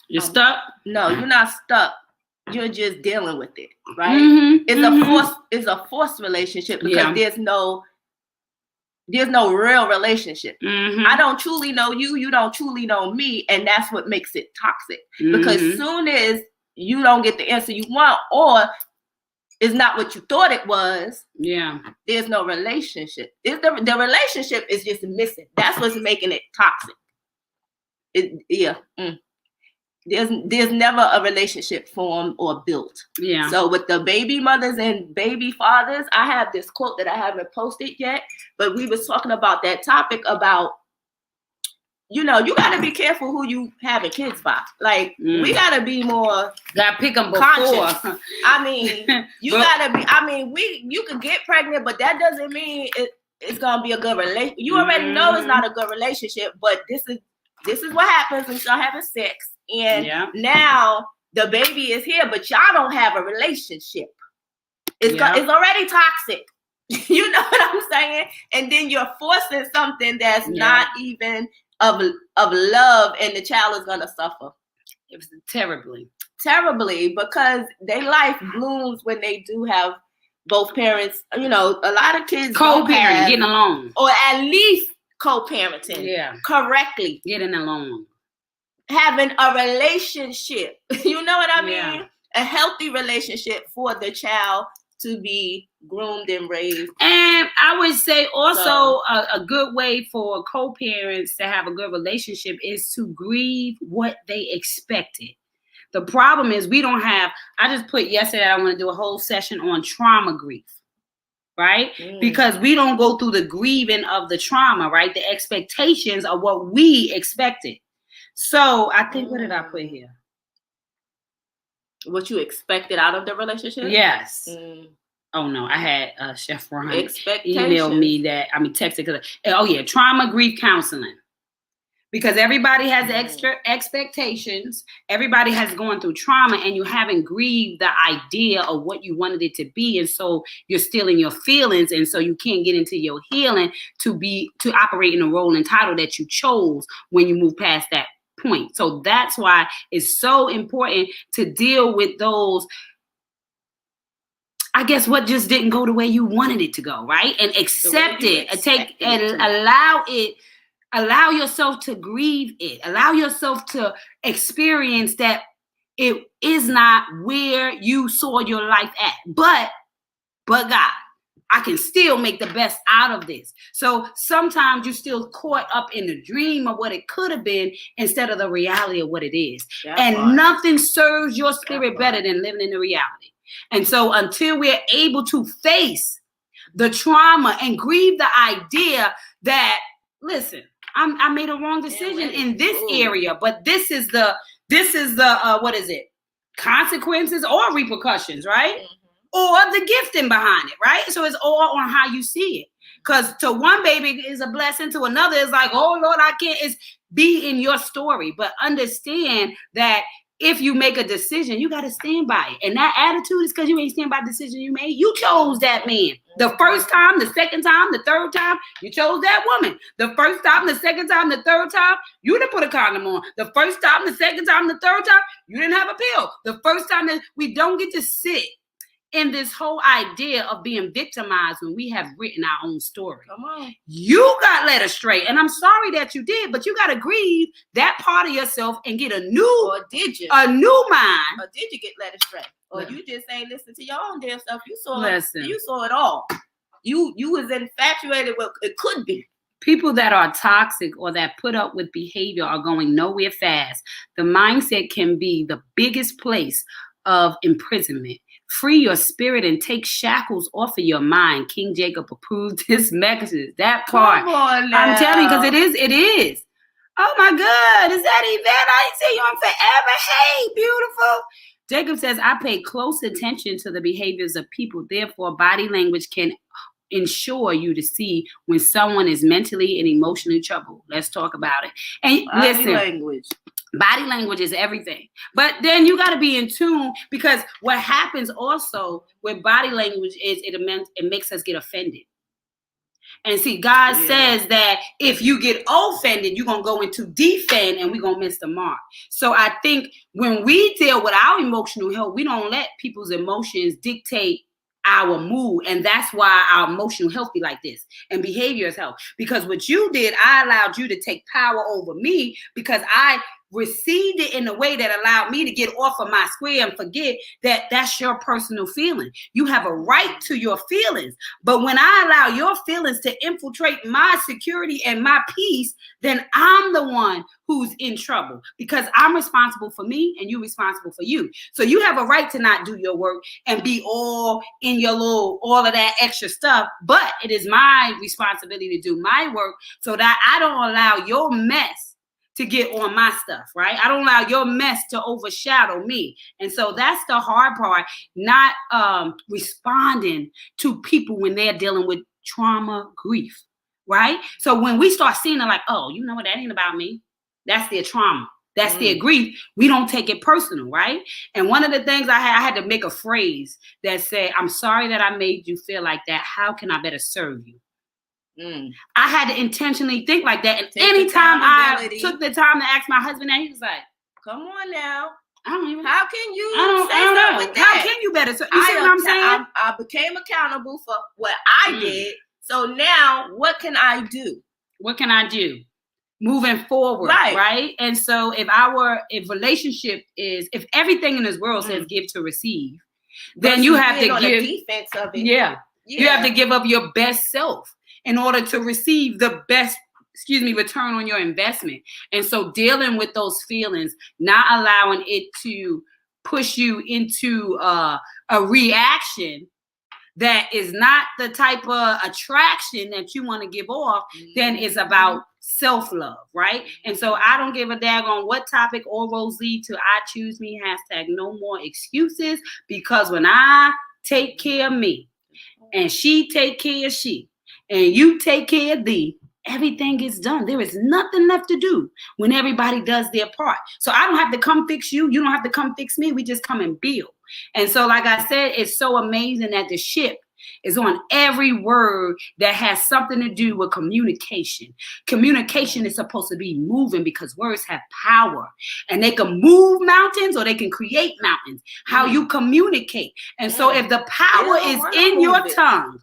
You're stuck? No, you're not stuck. You're just dealing with it, right? It's a forced relationship because there's no real relationship. I don't truly know you, you don't truly know me, and that's what makes it toxic. Because soon as you don't get the answer you want, or it's not what you thought it was, there's no relationship. The relationship is just missing. That's what's making it toxic. There's never a relationship formed or built. Yeah. So with the baby mothers and baby fathers, I have this quote that I haven't posted yet, but we was talking about that topic about, you got to be careful who you having kids by. Like, we got to be more pick them conscious. I mean, you could get pregnant, but that doesn't mean it's going to be a good relationship. You already know it's not a good relationship, but this is what happens when you start having sex. And now the baby is here, but y'all don't have a relationship. It's already toxic. You know what I'm saying? And then you're forcing something that's not even of love, and the child is gonna suffer. It was terribly, because their life blooms when they do have both parents. A lot of kids co-parent, getting along, or at least co-parenting, correctly, getting along, having a relationship. You know what I mean? A healthy relationship for the child to be groomed and raised. And I would say also a good way for co-parents to have a good relationship is to grieve what they expected. The problem is we don't have, I just put yesterday, I want to do a whole session on trauma grief, right? Because we don't go through the grieving of the trauma, right? The expectations of what we expected. So I think, what did I put here? What you expected out of the relationship? Yes. Oh no, I had Chef Ron email me that, texted, trauma grief counseling. Because everybody has extra expectations. Everybody has gone through trauma, and you haven't grieved the idea of what you wanted it to be. And so you're still in your feelings. And so you can't get into your healing to operate in a role and title that you chose when you move past that point. So that's why it's so important to deal with those, I guess, what just didn't go the way you wanted it to go, right? And accept it, allow yourself to grieve it, allow yourself to experience that it is not where you saw your life at, but God, I can still make the best out of this. So sometimes you're still caught up in the dream of what it could have been instead of the reality of what it is. Nothing serves your spirit better than living in the reality. And so until we're able to face the trauma and grieve the idea that, listen, I made a wrong decision in this area, but this is the what is it? Consequences or repercussions, right? Or the gifting behind it, right? So it's all on how you see it. Because to one baby is a blessing, to another is like, oh Lord, I can't. It's be in your story. But understand that if you make a decision, you got to stand by it. And that attitude is because you ain't stand by the decision you made. You chose that man. The first time, the second time, the third time, you chose that woman. The first time, the second time, the third time, you didn't put a condom on. The first time, the second time, the third time, you didn't have a pill. The first time, that we don't get to sit in this whole idea of being victimized when we have written our own story. Come on. You got led astray. And I'm sorry that you did, but you got to grieve that part of yourself and get a new, or did you? A new mind. Or did you get led astray? Or you just ain't listen to your own damn stuff. You saw it all. You was infatuated with it could be. People that are toxic or that put up with behavior are going nowhere fast. The mindset can be the biggest place of imprisonment. Free your spirit and take shackles off of your mind. King Jacob approved this message. That part. Come on now. I'm telling you, because it is. Oh my God, is that Yvette? I ain't seen you in forever. Hey, beautiful. Jacob says, I pay close attention to the behaviors of people. Therefore, body language can ensure you to see when someone is mentally and emotionally troubled. Let's talk about it. And body language is everything. But then you got to be in tune, because what happens also with body language is it makes us get offended. And see, God says that if you get offended, you're going to go into defend and we're going to miss the mark. So I think when we deal with our emotional health, we don't let people's emotions dictate our mood. And that's why our emotional health be like this, and behavior is health. Because what you did, I allowed you to take power over me, because I received it in a way that allowed me to get off of my square and forget that that's your personal feeling. You have a right to your feelings. But when I allow your feelings to infiltrate my security and my peace, then I'm the one who's in trouble, because I'm responsible for me and you're responsible for you. So you have a right to not do your work and be all in your all of that extra stuff. But it is my responsibility to do my work so that I don't allow your mess to get on my stuff, right? I don't allow your mess to overshadow me. And so that's the hard part, not responding to people when they're dealing with trauma, grief, right? So when we start seeing it like, oh, you know what, that ain't about me. That's their trauma. That's their grief. We don't take it personal, right? And one of the things I had to make a phrase that said, I'm sorry that I made you feel like that. How can I better serve you? I had to intentionally think like that. And anytime I took the time to ask my husband that, he was like, come on now. I don't even. How can you I don't know. With that? How can you better? So, you see what I'm saying? I became accountable for what I did. So now what can I do? What can I do? Moving forward, right? And so if relationship is, if everything in this world says give to receive, then you have to give the defense of it. You have to give up your best self in order to receive the best, return on your investment. And so dealing with those feelings, not allowing it to push you into a reaction that is not the type of attraction that you want to give off, then it's about self-love, right? And so I don't give a daggone what topic all roads lead to I choose me, #no more excuses, because when I take care of me and she take care of she, and you take care of thee, everything gets done. There is nothing left to do when everybody does their part. So I don't have to come fix you. You don't have to come fix me. We just come and build. And so, like I said, it's so amazing that the ship is on every word that has something to do with communication. Communication is supposed to be moving, because words have power, and they can move mountains or they can create mountains. How you communicate. And so if the power is in your tongue,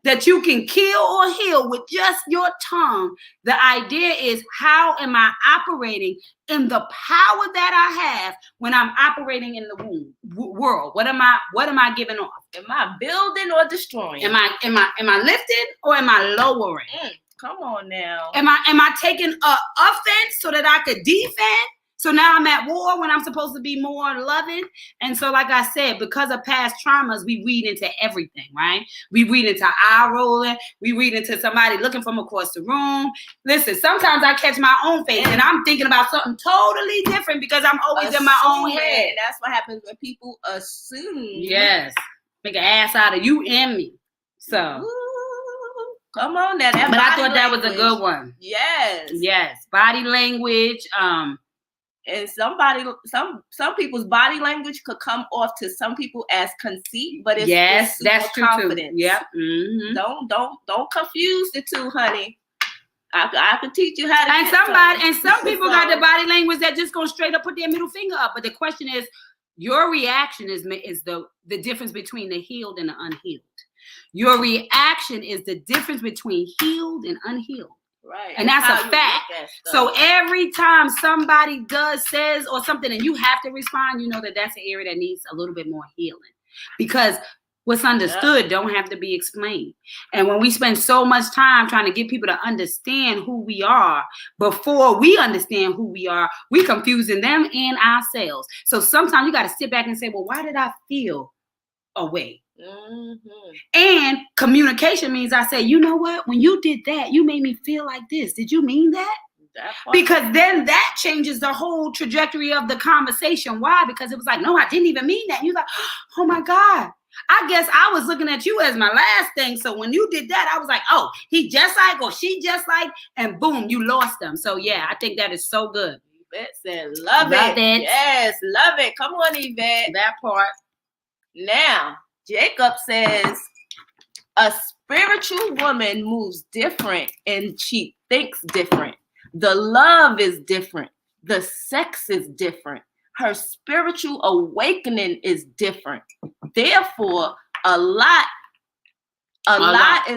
that you can kill or heal with just your tongue. The idea is, how am I operating in the power that I have when I'm operating in the world? What am I giving off? Am I building or destroying? Am I lifting or am I lowering? Come on now. Am I taking offense so that I could defend? So now I'm at war when I'm supposed to be more loving. And so, like I said, because of past traumas, we read into everything, right? We read into eye rolling. We read into somebody looking from across the room. Listen, sometimes I catch my own face and I'm thinking about something totally different because I'm always in my own head. And that's what happens when people assume. Yes. Make an ass out of you and me. So. Ooh, come on now. But I thought that was a good one. Yes. Yes. Body language. And some people's body language could come off to some people as conceit, but it's that's true confidence. Too. Yep. Mm-hmm. Don't confuse the two, honey. I could teach you how to. And some people got the body language that just go straight up, put their middle finger up. But the question is, your reaction is the difference between the healed and the unhealed. Your reaction is the difference between healed and unhealed. Right. And that's a fact. So every time somebody says or something and you have to respond, you know that's an area that needs a little bit more healing, because what's understood don't have to be explained. And when we spend so much time trying to get people to understand who we are before we understand who we are, we confusing them and ourselves. So sometimes you got to sit back and say, well, why did I feel a way? Mm-hmm. And communication means I say, you know what? When you did that, you made me feel like this. Did you mean that? Because then that changes the whole trajectory of the conversation. Why? Because it was like, no, I didn't even mean that. And you're like, oh my God. I guess I was looking at you as my last thing. So when you did that, I was like, oh, he just like, or she just like, and boom, you lost them. So yeah, I think that is so good. Yvette said, love it. Yes, love it. Come on, Yvette. That part. Now, Jacob says, a spiritual woman moves different and she thinks different. The love is different. The sex is different. Her spiritual awakening is different. Therefore, a lot are lost.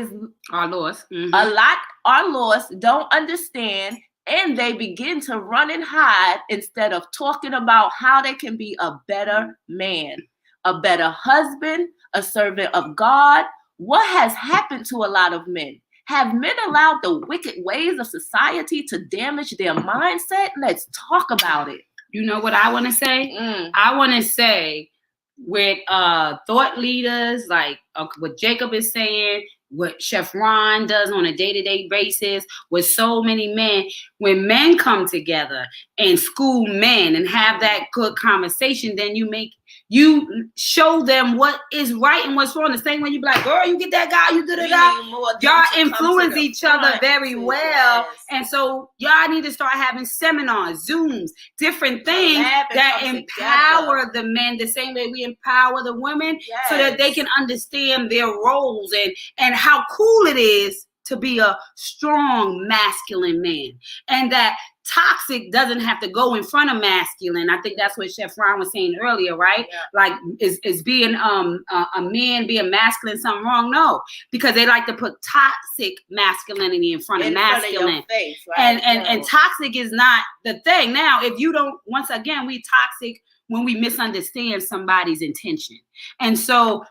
Mm-hmm. A lot are lost, don't understand, and they begin to run and hide instead of talking about how they can be a better man, a better husband, a servant of God. What has happened to a lot of men? Have men allowed the wicked ways of society to damage their mindset? Let's talk about it. You know what I want to say? I want to say with thought leaders, like what Jacob is saying, what Chef Ron does on a day-to-day basis with so many men, when men come together and school men and have that good conversation, then you show them what is right and what's wrong. The same way you be like, girl, you get that guy, you do that. Y'all influence each other very well. Yes. And so y'all need to start having seminars, Zooms, different things that empower the men the same way we empower the women, so that they can understand their roles and how cool it is to be a strong masculine man, and that toxic doesn't have to go in front of masculine. I think that's what Chef Ron was saying earlier, right? Yeah. Like, is being a man being masculine something wrong? No, because they like to put toxic masculinity in front of masculine. Front of your face, right? And toxic is not the thing. Now, if you don't, once again, we toxic when we misunderstand somebody's intention, and so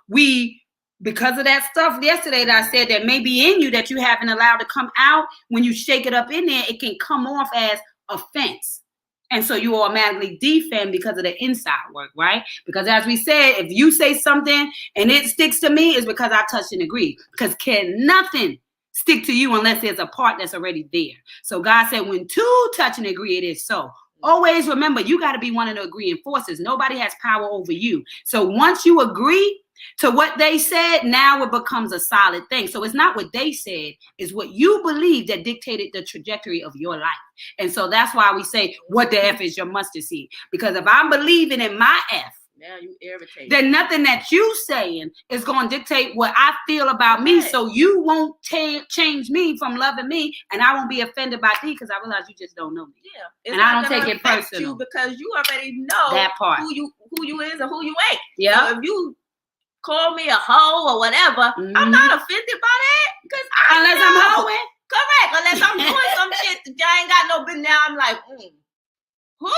because of that stuff yesterday that I said that may be in you that you haven't allowed to come out, when you shake it up in there, it can come off as offense. And so you automatically defend because of the inside work, right? Because as we said, if you say something and it sticks to me, it's because I touched and agreed. Because can nothing stick to you unless there's a part that's already there. So God said, when two touch and agree, it is so. Always remember, you got to be one of the agreeing forces. Nobody has power over you. So once you agree to what they said, now it becomes a solid thing. So it's not what they said, it's what you believe that dictated the trajectory of your life. And so that's why we say, what the F is your mustard seed? Because if I'm believing in my F, now you irritate, then nothing that you saying is going to dictate what I feel about me. So you won't change me from loving me, and I won't be offended by thee because I realize you just don't know me. Yeah, and I don't take it personal because you already know that part, who you is and who you ain't. Yeah. So if you call me a hoe or whatever, I'm not offended by that because unless I'm hoeing. Correct. Unless I'm doing some shit that I ain't got no business. Now I'm like, who? What?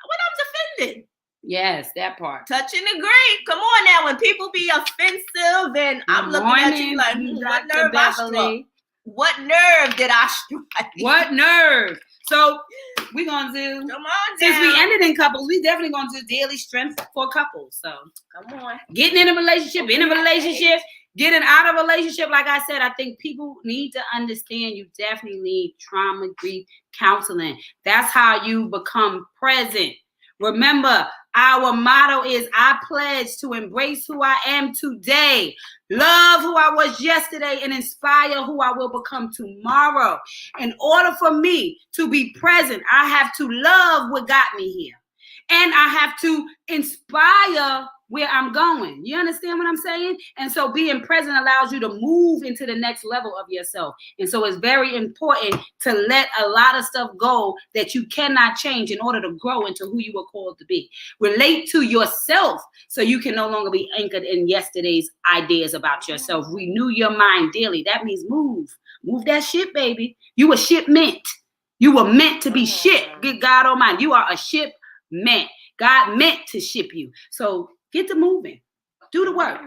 When I'm offended. Yes, that part. Touch and agree. Come on now. When people be offensive and I'm looking at you like, what nerve I struck? What nerve did I strike? What nerve? So we're going to do, come on, since we ended in couples, we definitely going to do daily strength for couples. So come on. Getting in a relationship, getting out of a relationship. Like I said, I think people need to understand you definitely need trauma, grief, counseling. That's how you become present. Remember, our motto is, I pledge to embrace who I am today, love who I was yesterday, and inspire who I will become tomorrow. In order for me to be present, I have to love what got me here. And I have to inspire where I'm going. You understand what I'm saying? And so being present allows you to move into the next level of yourself. And so it's very important to let a lot of stuff go that you cannot change in order to grow into who you were called to be. Relate to yourself so you can no longer be anchored in yesterday's ideas about yourself. Renew your mind daily. That means move. Move that shit, baby. You were shipment. You were meant to be shipped. Good God Almighty. You are a shipment. God meant to ship you. So get to moving. Do the work.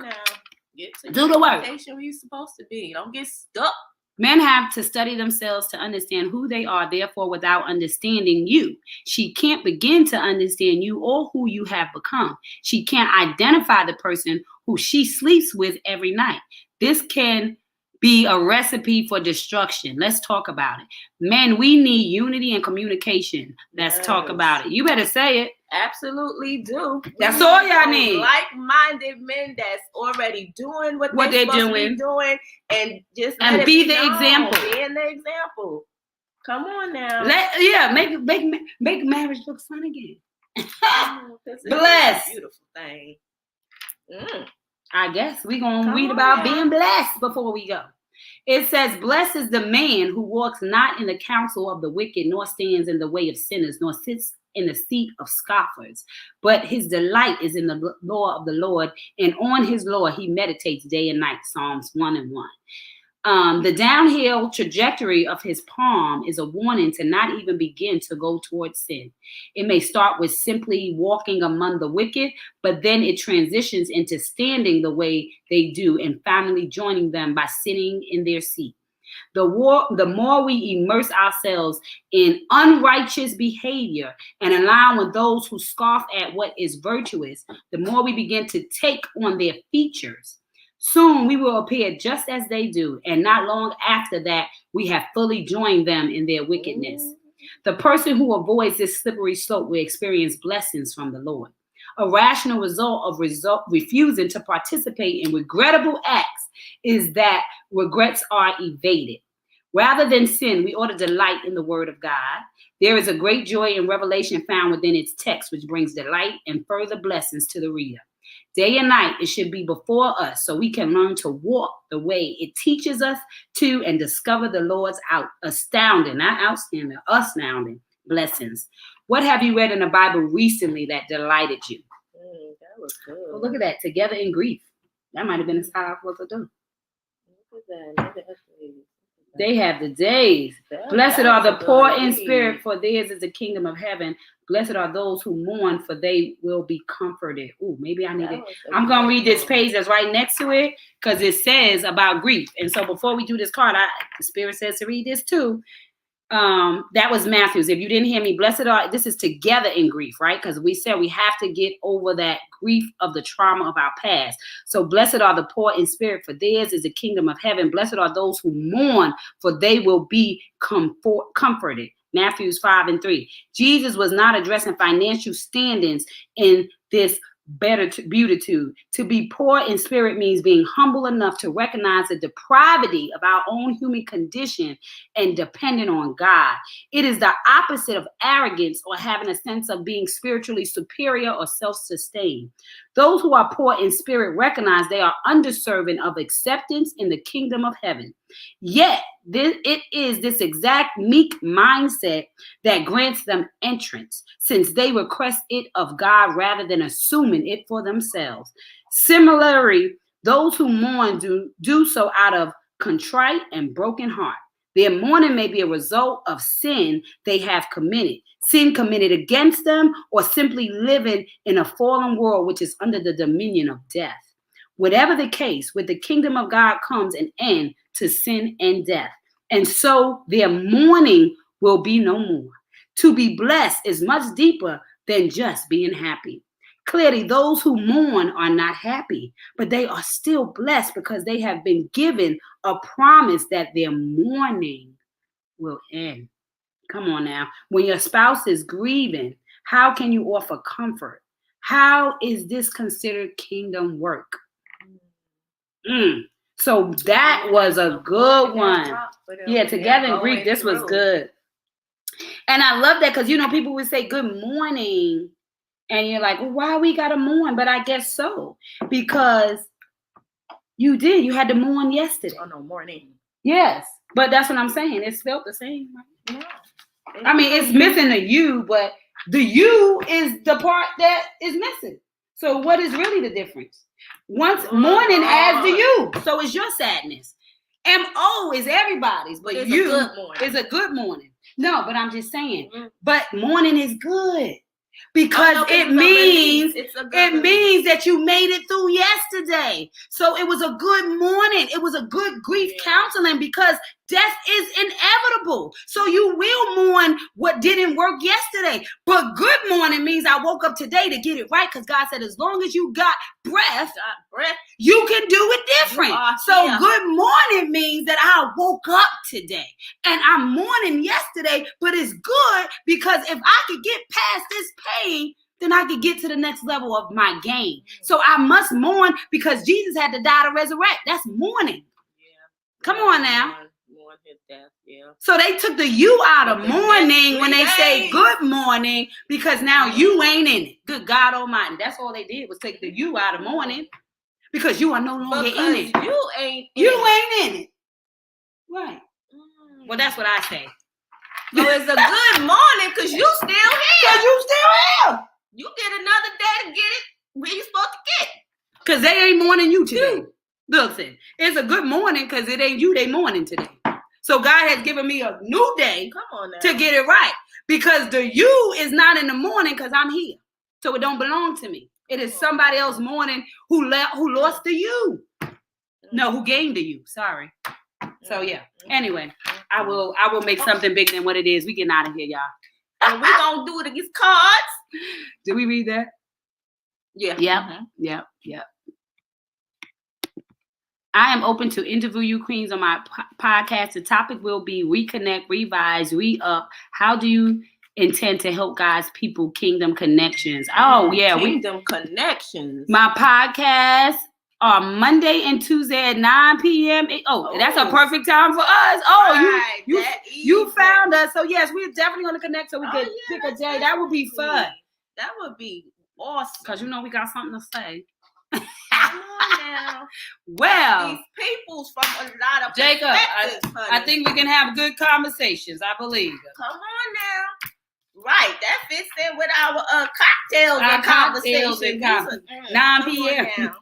Do the work. Where you're supposed to be. Don't get stuck. Men have to study themselves to understand who they are. Therefore, without understanding you, she can't begin to understand you or who you have become. She can't identify the person who she sleeps with every night. This can be a recipe for destruction. Let's talk about it. Men, we need unity and communication. Let's talk about it. You better say it. Absolutely do. That's all y'all need. Like-minded men that's already doing what they're supposed to be doing, and just be the example. Being the example. Come on now. Make marriage look fun again. Bless. Beautiful thing. I guess we're going to read about being blessed before we go. It says, blessed is the man who walks not in the counsel of the wicked, nor stands in the way of sinners, nor sits in the seat of scoffers. But his delight is in the law of the Lord, and on his law he meditates day and night. Psalms 1:1. The downhill trajectory of his palm is a warning to not even begin to go towards sin. It may start with simply walking among the wicked, but then it transitions into standing the way they do and finally joining them by sitting in their seat. The more we immerse ourselves in unrighteous behavior and allowing those who scoff at what is virtuous, the more we begin to take on their features. Soon we will appear just as they do, and not long after that, we have fully joined them in their wickedness. The person who avoids this slippery slope will experience blessings from the Lord. A rational result of refusing to participate in regrettable acts is that regrets are evaded. Rather than sin, we ought to delight in the word of God. There is a great joy and revelation found within its text, which brings delight and further blessings to the reader. Day and night, it should be before us so we can learn to walk the way it teaches us to and discover the Lord's astounding blessings. What have you read in the Bible recently that delighted you? That was good. Well, look at that. Together in grief. That might have been as powerful to do. Look at that. They have the days. Blessed are the poor in spirit, for theirs is the kingdom of heaven. Blessed are those who mourn, for they will be comforted. Ooh, maybe I need it. I'm going to read this page that's right next to it because it says about grief. And so before we do this card, the Spirit says to read this too. That was Matthew's. If you didn't hear me, blessed are, this is together in grief, right? Because we said we have to get over that grief of the trauma of our past. So blessed are the poor in spirit, for theirs is the kingdom of heaven. Blessed are those who mourn, for they will be comforted. Matthew 5:3. Jesus was not addressing financial standings in this beatitude. To be poor in spirit means being humble enough to recognize the depravity of our own human condition and dependent on God. It is the opposite of arrogance or having a sense of being spiritually superior or self-sustained. Those who are poor in spirit recognize they are undeserving of acceptance in the kingdom of heaven. Yet, it is this exact meek mindset that grants them entrance, since they request it of God rather than assuming it for themselves. Similarly, those who mourn do so out of contrite and broken heart. Their mourning may be a result of sin they have committed, sin committed against them, or simply living in a fallen world which is under the dominion of death. Whatever the case, with the kingdom of God comes an end to sin and death, and so their mourning will be no more. To be blessed is much deeper than just being happy. Clearly, those who mourn are not happy, but they are still blessed because they have been given a promise that their mourning will end. Come on now. When your spouse is grieving, how can you offer comfort? How is this considered kingdom work? So that was a good one. Yeah, together in Greek, this was good. And I love that because, people would say good morning. And you're like, well, why we got to mourn? But I guess so. Because you did. You had to mourn yesterday. Oh, no, morning. Yes. But that's what I'm saying. It's spelled the same. Right? Yeah. I mean, it's missing the you, but the you is the part that is missing. So what is really the difference? Once mourning adds the you. So it's your sadness. M-O is everybody's, but it's you is a good morning. No, but I'm just saying. But morning is good. Because it means that you made it through yesterday. So it was a good morning. It was a good grief counseling because death is inevitable. simple. So you will mourn what didn't work yesterday. But good morning means I woke up today to get it right, because God said as long as you got breath, you can do it different. So good morning means that I woke up today. And I'm mourning yesterday, but it's good because if I could get past this pain, then I could get to the next level of my gain. So I must mourn because Jesus had to die to resurrect. That's mourning. Yeah. Come on now. Mourn his death. Yeah. So they took the you out of mourning when they say good morning, because now you ain't in it. Good God Almighty. That's all they did was take the you out of mourning, because you are no longer in it. You ain't in it. Right. Well, that's what I say. So it's a good morning because you still here. Because you still here. You get another day to get it where you supposed to get. Because they ain't mourning you today. Listen, it's a good morning because it ain't you they mourning today. So God has given me a new day to get it right. Because the you is not in the morning because I'm here. So it don't belong to me. It is somebody else mourning who lost the you. No, who gained the you. Sorry. So yeah. Anyway, I will make something bigger than what it is. We getting out of here, y'all. And we're going to do it against cards. Did we read that? Yeah. Yep. Mm-hmm. Yep. I am open to interview you queens on my podcast. The topic will be reconnect, revise, re-up. How do you intend to help God's people kingdom connections? Oh, yeah. Kingdom connections. My podcast on Monday and Tuesday at 9 p.m. That's a perfect time for us. Right, you found us. So yes, we're definitely going to connect so we can pick a day. That would be fun. That would be awesome. Because we got something to say. Come on now. Well, these people's from a lot of Jacob, I think we can have good conversations. I believe it. Come on now. Right, that fits in with our cocktails and conversations. 9 p.m.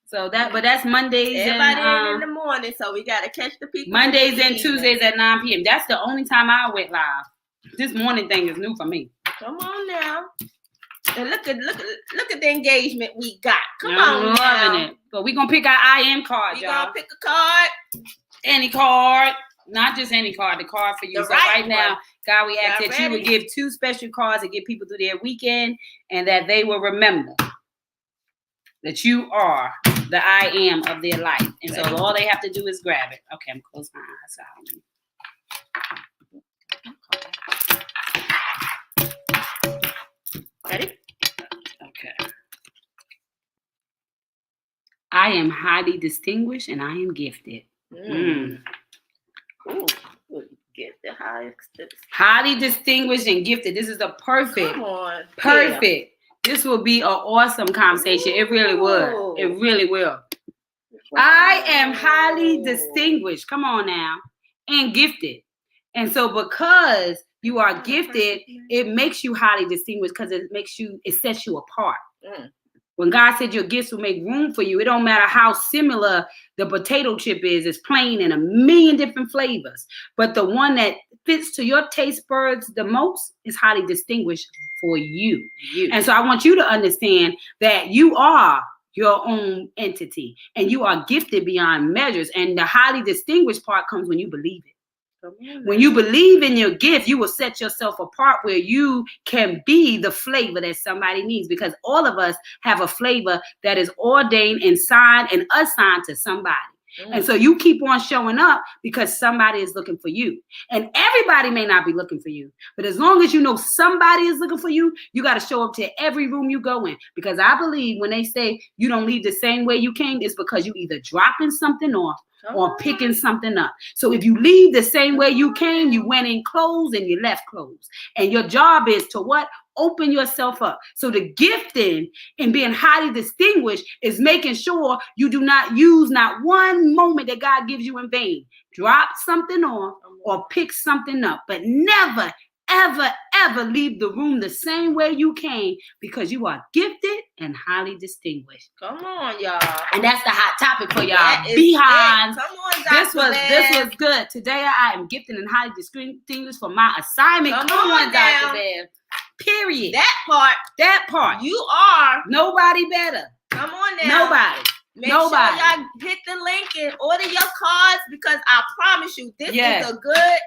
So that's Mondays. Everybody in the morning, so we gotta catch the people. Mondays and Tuesdays at 9 p.m. That's the only time I went live. This morning thing is new for me. Come on now. And look at the engagement we got. I'm loving it. So we're gonna pick our IM card, y'all. We're gonna pick a card. Any card. Not just any card, the card for you. So right now, God, we ask that you would give 2 special cards to get people through their weekend, and that they will remember that you are the I am of their life. And so all they have to do is grab it. Okay, I'm closing my eyes out. Ready? Okay. I am highly distinguished and I am gifted. Ooh, get the highly distinguished and gifted. This is a perfect. Come on. Perfect. This will be an awesome conversation. It really would. It really will. I am highly distinguished. Come on now. And gifted. And so because you are gifted, it makes you highly distinguished because it sets you apart. When God said your gifts will make room for you, it don't matter how similar the potato chip is. It's plain in a million different flavors. But the one that fits to your taste buds the most is highly distinguished for you. And so I want you to understand that you are your own entity and you are gifted beyond measures. And the highly distinguished part comes when you believe it. When you believe in your gift, you will set yourself apart where you can be the flavor that somebody needs, because all of us have a flavor that is ordained and signed and assigned to somebody. And so you keep on showing up because somebody is looking for you. And everybody may not be looking for you, but as long as you know somebody is looking for you, you got to show up to every room you go in. Because I believe when they say you don't leave the same way you came, it's because you either dropping something off or picking something up. So if you leave the same way you came, you went in clothes and you left clothes. And your job is to what? Open yourself up. So the gifting and being highly distinguished is making sure you do not use not one moment that God gives you in vain. Drop something off or pick something up, but never, ever, ever leave the room the same way you came, because you are gifted and highly distinguished. Come on, y'all. And that's the hot topic for y'all. Behind. Come on, Dr. This was good. Today I am gifted and highly distinguished for my assignment. Come on, Dr. Bev. Period. That part. That part. You are. Nobody better. Come on now. Nobody. Make sure y'all hit the link and order your cards because I promise you, this is a good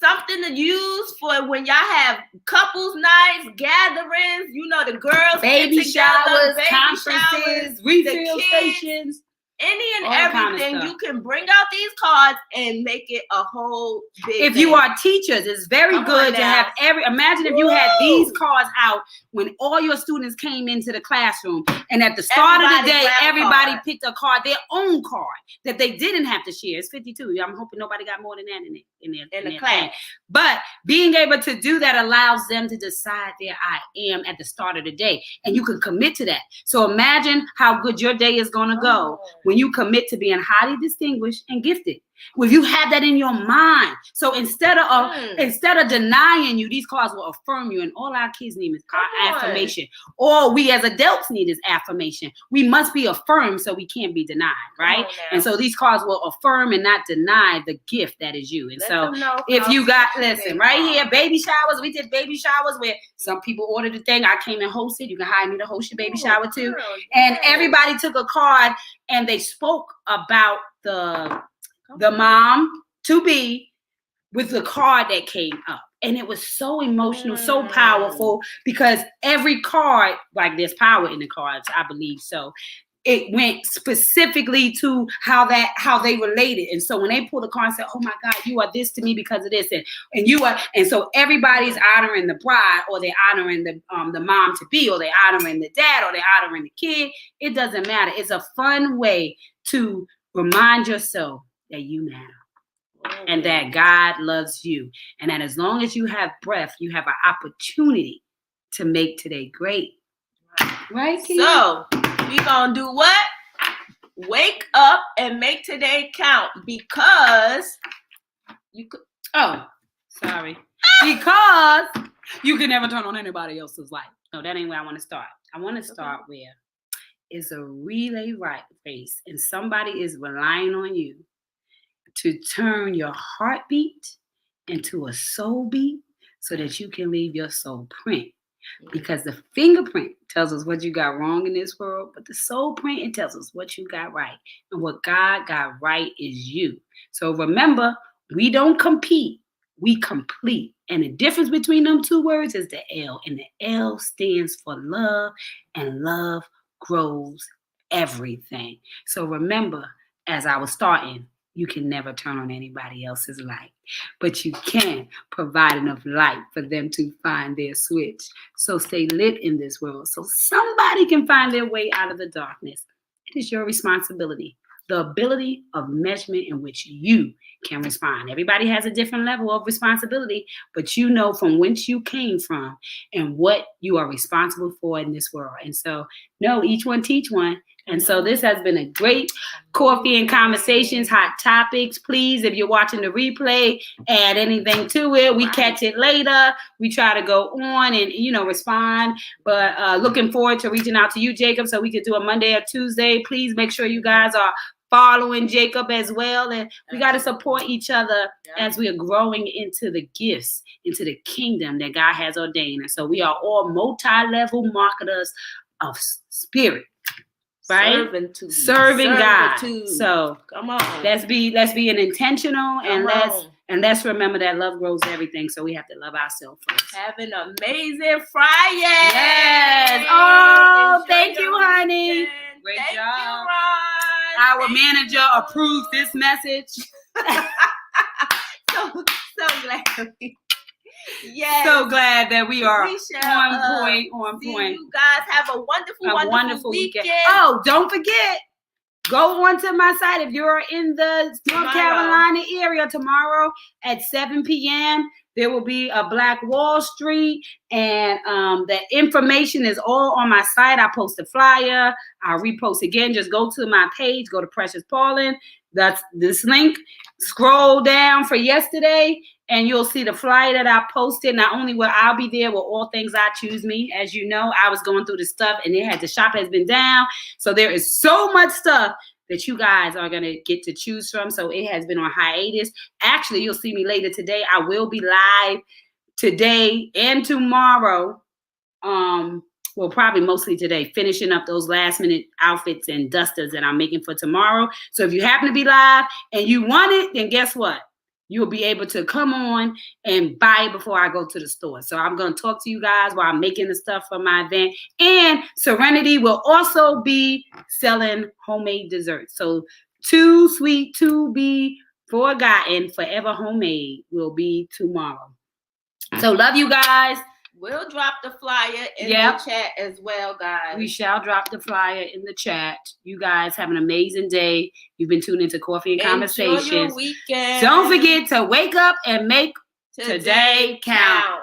something to use for when y'all have couples nights, gatherings. You know, the girls, baby showers, conferences, refill stations. Any and everything, you can bring out these cards and make it a whole big If you are teachers, it's very good to have imagine if you had these cards out when all your students came into the classroom and at the start of the day, everybody picked a card, their own card that they didn't have to share. It's 52. I'm hoping nobody got more than that in the class. But being able to do that allows them to decide their I am at the start of the day. And you can commit to that. So imagine how good your day is going to go when you commit to being highly distinguished and gifted. If you have that in your mind. So instead of denying you, these cards will affirm you. And all our kids need is affirmation. All we as adults need is affirmation. We must be affirmed so we can't be denied, right? And so these cards will affirm and not deny the gift that is you. And so if you got, listen, right here, baby showers. We did baby showers where some people ordered the thing. I came and hosted. You can hire me to host your baby shower too. And everybody took a card and they spoke about the mom to be with the card that came up. And it was so emotional, so powerful, because every card, like there's power in the cards, I believe. So it went specifically to how they related. And so when they pulled the card and said, oh my God, you are this to me because of this. And you are, and so everybody's honoring the bride, or they're honoring the mom to be, or they're honoring the dad, or they're honoring the kid. It doesn't matter. It's a fun way to remind yourself that you matter and that God loves you. And that as long as you have breath, you have an opportunity to make today great. Right, Keith? So we gonna do what? Wake up and make today count, because you could. Oh, sorry. Because you can never turn on anybody else's light. No, that ain't where I want to start. I want to start where it's a relay race, and somebody is relying on you to turn your heartbeat into a soul beat so that you can leave your soul print. Because the fingerprint tells us what you got wrong in this world, but the soul print, it tells us what you got right. And what God got right is you. So remember, we don't compete, we complete. And the difference between them two words is the L. And the L stands for love, and love grows everything. So remember, as I was starting, you can never turn on anybody else's light, but you can provide enough light for them to find their switch. So stay lit in this world so somebody can find their way out of the darkness. It is your responsibility, the ability of measurement in which you can respond. Everybody has a different level of responsibility, but you know from whence you came from and what you are responsible for in this world. And so, no, each one teach one. And so this has been a great coffee and conversations, hot topics. Please, if you're watching the replay, add anything to it. We catch it later. We try to go on and, respond. But looking forward to reaching out to you, Jacob, so we could do a Monday or Tuesday. Please make sure you guys are following Jacob as well. And we got to support each other as we are growing into the gifts, into the kingdom that God has ordained. And so we are all multi-level marketers of spirit. Right? Serving God. So come on. Let's be an intentional, and let's remember that love grows everything. So we have to love ourselves first. Have an amazing Friday. Yes. Oh, thank you, honey. Great job. Our manager approved this message. so glad. Yes. So glad that we are on point. You guys have a wonderful weekend. Oh, don't forget, go onto my site if you're in the North Carolina area tomorrow at 7 p.m. There will be a Black Wall Street, and the information is all on my site. I post a flyer. I'll repost again. Just go to my page. Go to Precious Paulin. That's this link. Scroll down for yesterday, and you'll see the flyer that I posted. Not only will I be there with All Things I Choose Me. As you know, I was going through the stuff, and the shop has been down. So there is so much stuff that you guys are going to get to choose from. So it has been on hiatus. Actually, you'll see me later today. I will be live today and tomorrow well, probably mostly today, finishing up those last minute outfits and dusters that I'm making for tomorrow. So if you happen to be live and you want it, then guess what? You'll be able to come on and buy it before I go to the store. So I'm going to talk to you guys while I'm making the stuff for my event. And Serenity will also be selling homemade desserts. So Too Sweet to Be Forgotten Forever Homemade will be tomorrow. So love you guys. We'll drop the flyer in the chat as well, guys. We shall drop the flyer in the chat. You guys have an amazing day. You've been tuned into Coffee and Conversations. Enjoy your weekend. Don't forget to wake up and make today count.